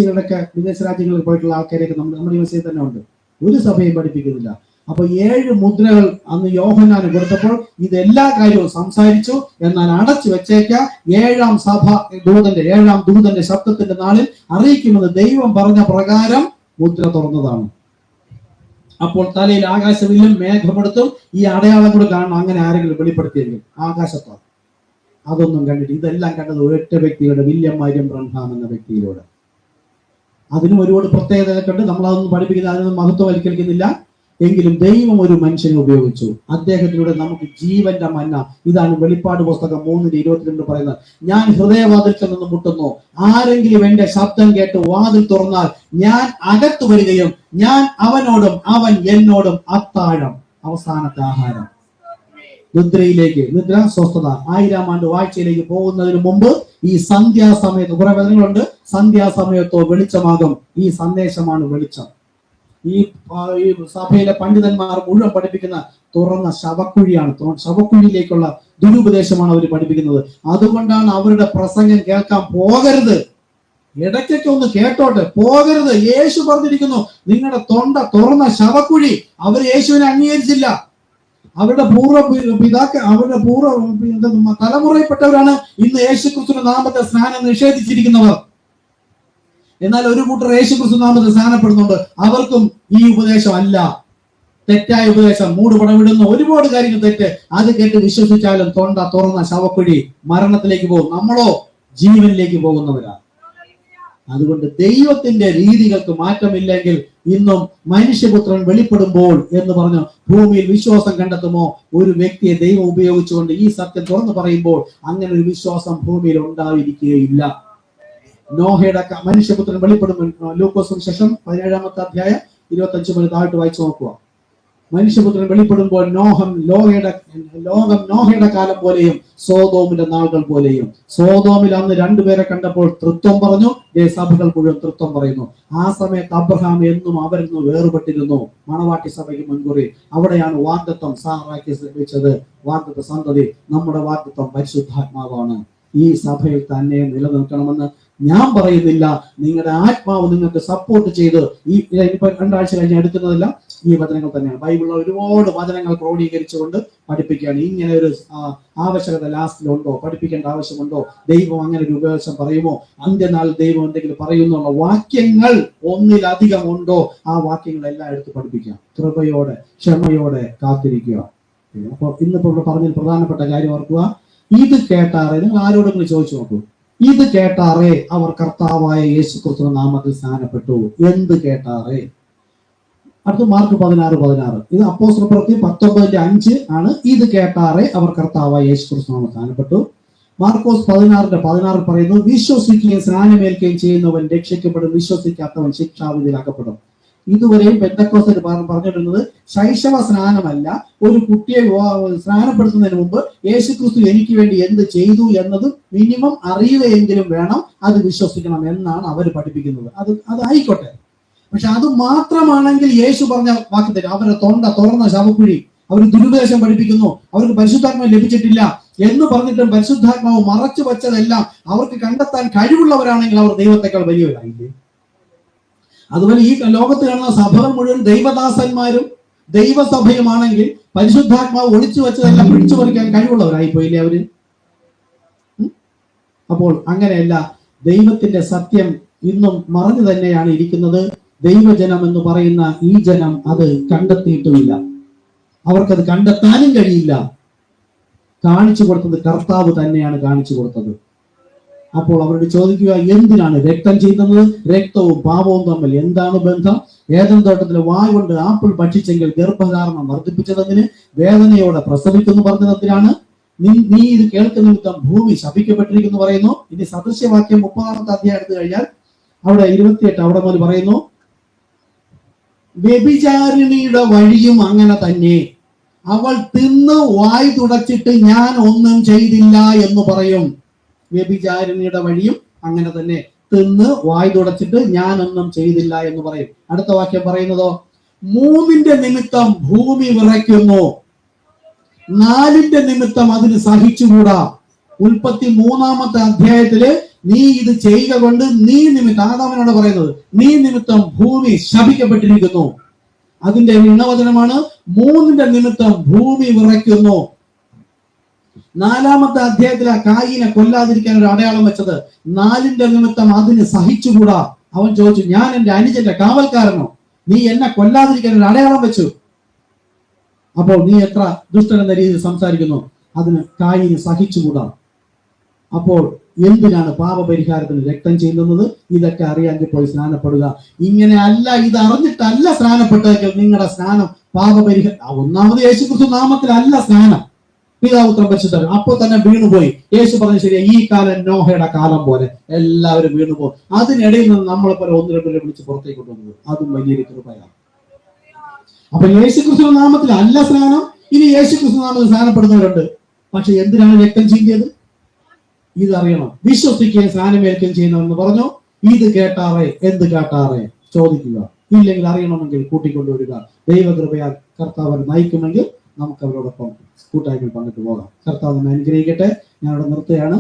രാജ്യങ്ങളിൽ പോയിട്ടുള്ള ആൾക്കാരെയൊക്കെ നമ്മുടെ യുവസയിൽ തന്നെ ഉണ്ട്. ഒരു സഭയും പഠിപ്പിക്കുന്നില്ല. അപ്പൊ 7 മുദ്രകൾ അന്ന് യോഹന്നാന് കൊടുത്തപ്പോൾ ഇതെല്ലാ കാര്യവും സംസാരിച്ചു. എന്നാൽ അടച്ചു വെച്ചേക്ക, 7ാം ദൂതന്റെ ശബ്ദത്തിന്റെ നാളിൽ അറിയിക്കുമെന്ന് ദൈവം പറഞ്ഞ പ്രകാരം മുദ്ര തുറന്നതാണ്. അപ്പോൾ തലയിൽ ആകാശവില്ലും മേഘമെടുത്തും ഈ അടയാളം കൂടെ കാണണം. അങ്ങനെ ആരെങ്കിലും വെളിപ്പെടുത്തിയെങ്കിൽ ആകാശത്താണ്. അതൊന്നും കണ്ടിട്ട് ഇതെല്ലാം കണ്ടത് ഒരൊറ്റ വ്യക്തിയുടെ, വില്യം മരിയം ബ്രൺഹാം എന്ന വ്യക്തിയിലൂടെ. അതിനും ഒരുപാട് പ്രത്യേകതകളൊക്കെ ഉണ്ട്. നമ്മളതൊന്നും പഠിപ്പിക്കുന്ന, അതിനൊന്നും മഹത്വം വലിക്കുന്നില്ല. എങ്കിലും ദൈവം ഒരു മനുഷ്യനെ ഉപയോഗിച്ചു. അദ്ദേഹത്തിലൂടെ നമുക്ക് ജീവന്റെ മന്ന. ഇതാണ് വെളിപ്പാട് പുസ്തകം 3:22 പറയുന്നത്, ഞാൻ ഹൃദയവാതിൽക്കൽ നിന്ന് മുട്ടുന്നു, ആരെങ്കിലും എന്റെ ശബ്ദം കേട്ട് വാതിൽ തുറന്നാൽ ഞാൻ അകത്തു വരികയും ഞാൻ അവനോടും അവൻ എന്നോടും അത്താഴം. അവസാനത്തെ ആഹാരം. നിദ്ര സ്വസ്ഥത. 1000 ആണ്ട് വാഴ്ചയിലേക്ക് പോകുന്നതിന് മുമ്പ് ഈ സന്ധ്യാസമയത്ത് കുറെ വചനങ്ങളുണ്ട്. സന്ധ്യാസമയത്തോ വെളിച്ചമാകും. ഈ സന്ദേശമാണ് വെളിച്ചം. ഈ സഭയിലെ പണ്ഡിതന്മാർ മുഴുവൻ പഠിപ്പിക്കുന്ന തുറന്ന ശവക്കുഴിയാണ്. ശവക്കുഴിയിലേക്കുള്ള ദുരുപദേശമാണ് അവർ പഠിപ്പിക്കുന്നത്. അതുകൊണ്ടാണ് അവരുടെ പ്രസംഗം കേൾക്കാൻ പോകരുത്. ഇടയ്ക്കൊക്കെ ഒന്ന് കേട്ടോട്ടെ, പോകരുത്. യേശു പറഞ്ഞിരിക്കുന്നു, നിങ്ങളുടെ തൊണ്ട തുറന്ന ശവക്കുഴി. അവർ യേശുവിനെ അംഗീകരിച്ചില്ല. അവരുടെ തലമുറയിൽപ്പെട്ടവരാണ് ഇന്ന് യേശുക്രിസ്തുവിന്റെ നാമത്തെ സ്നാനം നിഷേധിച്ചിരിക്കുന്നവർ. എന്നാൽ ഒരു കൂട്ടർ യേശുക്രിസ്തു നാമത്തിൽ സ്നാനപ്പെടുന്നുണ്ട്. അവർക്കും ഈ ഉപദേശം അല്ല, തെറ്റായ ഉപദേശം. മൂടുപടവിടുന്ന ഒരുപാട് കാര്യങ്ങൾ തെറ്റ്. അത് കേട്ട് വിശ്വസിച്ചാലും തൊണ്ട തുറന്ന ശവക്കുഴി, മരണത്തിലേക്ക് പോകും. നമ്മളോ ജീവനിലേക്ക് പോകുന്നവരാ. അതുകൊണ്ട് ദൈവത്തിന്റെ രീതികൾക്ക് മാറ്റമില്ലെങ്കിൽ ഇന്നും മനുഷ്യപുത്രൻ വെളിപ്പെടുമ്പോൾ എന്ന് പറഞ്ഞു ഭൂമിയിൽ വിശ്വാസം കണ്ടെത്തുമോ? ഒരു വ്യക്തിയെ ദൈവം ഉപയോഗിച്ചുകൊണ്ട് ഈ സത്യം തുറന്നു പറയുമ്പോൾ അങ്ങനെ ഒരു വിശ്വാസം ഭൂമിയിൽ ഉണ്ടായിരിക്കുകയില്ല. നോഹയുടെ മനുഷ്യപുത്രൻ വെളിപ്പെടുമ്പോൾ ലൂക്കോസ് ശേഷം 17-ാമത്തെ അധ്യായം 25 മുതൽ താഴ്ത്ത് വായിച്ചു നോക്കുക. മനുഷ്യപുത്രൻ വെളിപ്പെടുമ്പോൾ ലോകം നോഹയുടെ കാലം പോലെയും സോതോമിന്റെ നാളുകൾ പോലെയും. സോതോമിൽ അന്ന് 2 പേരെ കണ്ടപ്പോൾ തൃത്വം പറഞ്ഞു, സഭകൾ മുഴുവൻ തൃത്വം പറയുന്നു. ആ സമയത്ത് അബ്രഹാം എന്നും അവരിൽ നിന്ന് വേർപെട്ടിരുന്നു. മണവാട്ടി സഭയ്ക്ക് മുൻകുറി. അവിടെയാണ് വാഗ്ദത്തം സാറാക്കി ലഭിച്ചത്. വാഗ്ദത്ത സന്തതി. നമ്മുടെ വാഗ്ദത്തം പരിശുദ്ധാത്മാവാണ്. ഈ സഭയിൽ തന്നെ നിലനിൽക്കണമെന്ന് ഞാൻ പറയുന്നില്ല. നിങ്ങളുടെ ആത്മാവ് നിങ്ങൾക്ക് സപ്പോർട്ട് ചെയ്ത് ഇപ്പൊ 2 ആഴ്ച കഴിഞ്ഞ് എടുക്കുന്നതല്ല ഈ വചനങ്ങൾ തന്നെയാണ്. ബൈബിളിലെ ഒരുപാട് വചനങ്ങൾ ക്രോഡീകരിച്ചുകൊണ്ട് പഠിപ്പിക്കുകയാണ്. ഇങ്ങനെ ഒരു ആവശ്യകത ലാസ്റ്റിലുണ്ടോ? പഠിപ്പിക്കേണ്ട ആവശ്യമുണ്ടോ? ദൈവം അങ്ങനെ ഒരു ഉപദേശം പറയുമോ? അന്ത്യനാളിൽ ദൈവം എന്തെങ്കിലും പറയുന്നുള്ള വാക്യങ്ങൾ ഒന്നിലധികം ഉണ്ടോ? ആ വാക്യങ്ങളെല്ലാം എടുത്ത് പഠിപ്പിക്കാം. കൃപയോടെ ക്ഷമയോടെ കാത്തിരിക്കുക. അപ്പൊ ഇന്നിപ്പോ ഇവിടെ പറഞ്ഞ പ്രധാനപ്പെട്ട കാര്യം ഓർക്കുക. ഇത് കേട്ടാറേ, നിങ്ങൾ ആരോടെങ്കിലും ചോദിച്ചു നോക്കൂ. ഇത് കേട്ടാറേ അവർ കർത്താവായ യേശുക്രിസ്തു നാമത്തിൽ സ്നാനപ്പെട്ടു. എന്ത് കേട്ടാറേ? അടുത്ത മാർക്ക് 16:16. ഇത് അപ്പോസ്തലപ്രവൃത്തി 19:5 ആണ്. ഇത് കേട്ടാറേ അവർ കർത്താവായ യേശുക്രിസ്തു നാമത്തിൽ സ്നാനപ്പെട്ടു. മാർക്കോസ് 16:16 പറയുന്നു, വിശ്വസിക്കുകയും സ്നാനമേൽക്കുകയും ചെയ്യുന്നവൻ രക്ഷിക്കപ്പെടും, വിശ്വസിക്കാത്തവൻ ശിക്ഷാവിധിയിൽ അകപ്പെടും. ഇതുവരെയും പെന്തക്കോസ്തിൽ പറഞ്ഞിരുന്നത് ശൈശവ സ്നാനമല്ല. ഒരു കുട്ടിയെ സ്നാനപ്പെടുത്തുന്നതിന് മുമ്പ് യേശുക്രിസ്തു എനിക്ക് വേണ്ടി എന്ത് ചെയ്തു എന്നത് മിനിമം അറിയുകയെങ്കിലും വേണം, അത് വിശ്വസിക്കണം എന്നാണ് അവർ പഠിപ്പിക്കുന്നത്. അതായിക്കോട്ടെ. പക്ഷെ അത് മാത്രമാണെങ്കിൽ യേശു പറഞ്ഞ വാക്യത്തിൽ അവരുടെ തൊണ്ട തുറന്ന ശവക്കുഴി, അവർ ദുരുപദേശം പഠിപ്പിക്കുന്നു, അവർക്ക് പരിശുദ്ധാത്മാവ് ലഭിച്ചിട്ടില്ല എന്ന് പറഞ്ഞിട്ടും പരിശുദ്ധാത്മാവ് മറച്ചു വെച്ചതെല്ലാം അവർക്ക് കണ്ടെത്താൻ കഴിവുള്ളവരാണെങ്കിൽ അവർ ദൈവത്തെക്കാൾ വലിയവരായില്ലേ? അതുപോലെ ഈ ലോകത്ത് കാണുന്ന സഭകൾ മുഴുവൻ ദൈവദാസന്മാരും ദൈവസഭയുമാണെങ്കിൽ പരിശുദ്ധാത്മാവ് ഒളിച്ചു വെച്ചതെല്ലാം പിടിച്ചു പറിക്കാൻ കഴിവുള്ളവരായി പോയില്ലേ അവര്? അപ്പോൾ അങ്ങനെയല്ല. ദൈവത്തിന്റെ സത്യം ഇന്നും മറഞ്ഞു തന്നെയാണ് ഇരിക്കുന്നത്. ദൈവജനം എന്ന് പറയുന്ന ഈ ജനം അത് കണ്ടെത്തിയിട്ടുമില്ല. അവർക്കത് കണ്ടെത്താനും കഴിയില്ല. കാണിച്ചു കൊടുത്തത് കർത്താവ് തന്നെയാണ് കാണിച്ചു കൊടുത്തത്. അപ്പോൾ അവരോട് ചോദിക്കുക, എന്തിനാണ് രക്തം ചീന്തുന്നത്? രക്തവും പാപവും തമ്മിൽ എന്താണ് ബന്ധം? ഏദൻ തോട്ടത്തിലെ വായ് കൊണ്ട് ആപ്പിൾ ഭക്ഷിച്ചെങ്കിൽ ഗർഭധാരണം വർദ്ധിപ്പിച്ചതെന്തിന്? വേദനയോടെ പ്രസവിക്കുന്നു പറഞ്ഞതെന്തിനാണ്? നീ ഇത് കേൾക്കുന്ന നിമിത്തം ഭൂമി ശപിക്കപ്പെട്ടിരിക്കുന്നു പറയുന്നു. ഇനി സദൃശ്യവാക്യം 30-ാമത്തെ അധ്യായം എടുത്തു കഴിഞ്ഞാൽ അവിടെ 28 അവിടെ മുതൽ പറയുന്നു, വ്യഭിചാരിണിയുടെ വഴിയും അങ്ങനെ തന്നെ, അവൾ തിന്ന് വായ് തുടച്ചിട്ട് ഞാൻ ഒന്നും ചെയ്തില്ല എന്ന് പറയും. വ്യഭിചാരിണിയുടെ വഴിയും അങ്ങനെ തന്നെ, തിന്ന് വായ് തുടച്ചിട്ട് ഞാൻ ഒന്നും ചെയ്തില്ല എന്ന് പറയും. അടുത്ത വാക്യം പറയുന്നതോ, 3 നിമിത്തം ഭൂമി വിറയ്ക്കുന്നു, 4 നിമിത്തം അതിന് സഹിച്ചുകൂടാ. ഉൽപ്പത്തി 3-ാമത്തെ അധ്യായത്തില് നീ ഇത് ചെയ്യുക കൊണ്ട് നീ നിമിത്തം, ആദാമിനോട് പറയുന്നത്, നീ നിമിത്തം ഭൂമി ശപിക്കപ്പെട്ടിരിക്കുന്നു. അതിന്റെ ഇണവചനമാണ് 3 നിമിത്തം ഭൂമി വിറയ്ക്കുന്നു. 4-ാമത്തെ അധ്യായത്തിൽ ആ കായിനെ കൊല്ലാതിരിക്കാൻ ഒരു അടയാളം വെച്ചത്, 4 നിമിത്തം അതിന് സഹിച്ചുകൂടാ. അവൻ ചോദിച്ചു, ഞാൻ എന്റെ അനുജന്റെ കാവൽക്കാരനോ? നീ എന്നെ കൊല്ലാതിരിക്കാൻ ഒരു അടയാളം വെച്ചു. അപ്പോൾ നീ എത്ര ദുഷ്ടൻ എന്ന രീതിയിൽ സംസാരിക്കുന്നു. അതിന് കായിന് സഹിച്ചുകൂടാ. അപ്പോൾ എന്തിനാണ് പാപപരിഹാരത്തിന് രക്തം ചെയ്യുന്നത്? ഇതൊക്കെ അറിയാമെങ്കിൽ പോയി സ്നാനപ്പെടുക. ഇങ്ങനെ അല്ല, ഇത് അറിഞ്ഞിട്ടല്ല സ്നാനപ്പെട്ടതെങ്കിൽ നിങ്ങളുടെ സ്നാനം പാപപരിഹാരം. ഒന്നാമത് യേശുക്രിസ്തു നാമത്തിലല്ല സ്നാനം, പിതാപുത്രൻ പരിശുദ്ധൻ. അപ്പോൾ തന്നെ വീണുപോയി. യേശു പറഞ്ഞ ശരിയാ, ഈ കാലം നോഹയുടെ കാലം പോലെ എല്ലാവരും വീണുപോകും. അതിനിടയിൽ നിന്ന് നമ്മളെ പോലെ 1-2 പേരെ വിളിച്ച് പുറത്തേക്ക് കൊണ്ടുവന്നത് അതും വലിയൊരു കൃപയാണ്. അപ്പൊ യേശുക്രിസ്തു നാമത്തിൽ അല്ല സ്നാനം. ഇനി യേശുക്രിസ്തു നാമത്തിൽ സ്നാനപ്പെടുന്നവരുണ്ട്. പക്ഷെ എന്തിനാണ് രക്തം ചീന്തിയത്? ഇതറിയണം. വിശ്വസിക്കുകയും സ്നാനമേൽക്കുകയും ചെയ്യുന്നവെന്ന് പറഞ്ഞു. ഇത് കേട്ടാറേ, എന്ത് കേട്ടാറേ ചോദിക്കുക. ഇല്ലെങ്കിൽ അറിയണമെങ്കിൽ കൂട്ടിക്കൊണ്ടുവരിക. ദൈവകൃപയാൽ കർത്താവ് നയിക്കുമെങ്കിൽ നമുക്ക് അവരോടൊപ്പം കൂട്ടായ്മയിൽ പങ്കിട്ട് പോകാം. കർത്താവ് നമ്മെ അനുഗ്രഹിക്കട്ടെ. ഞാൻ അവിടെ നിർത്തുകയാണ്.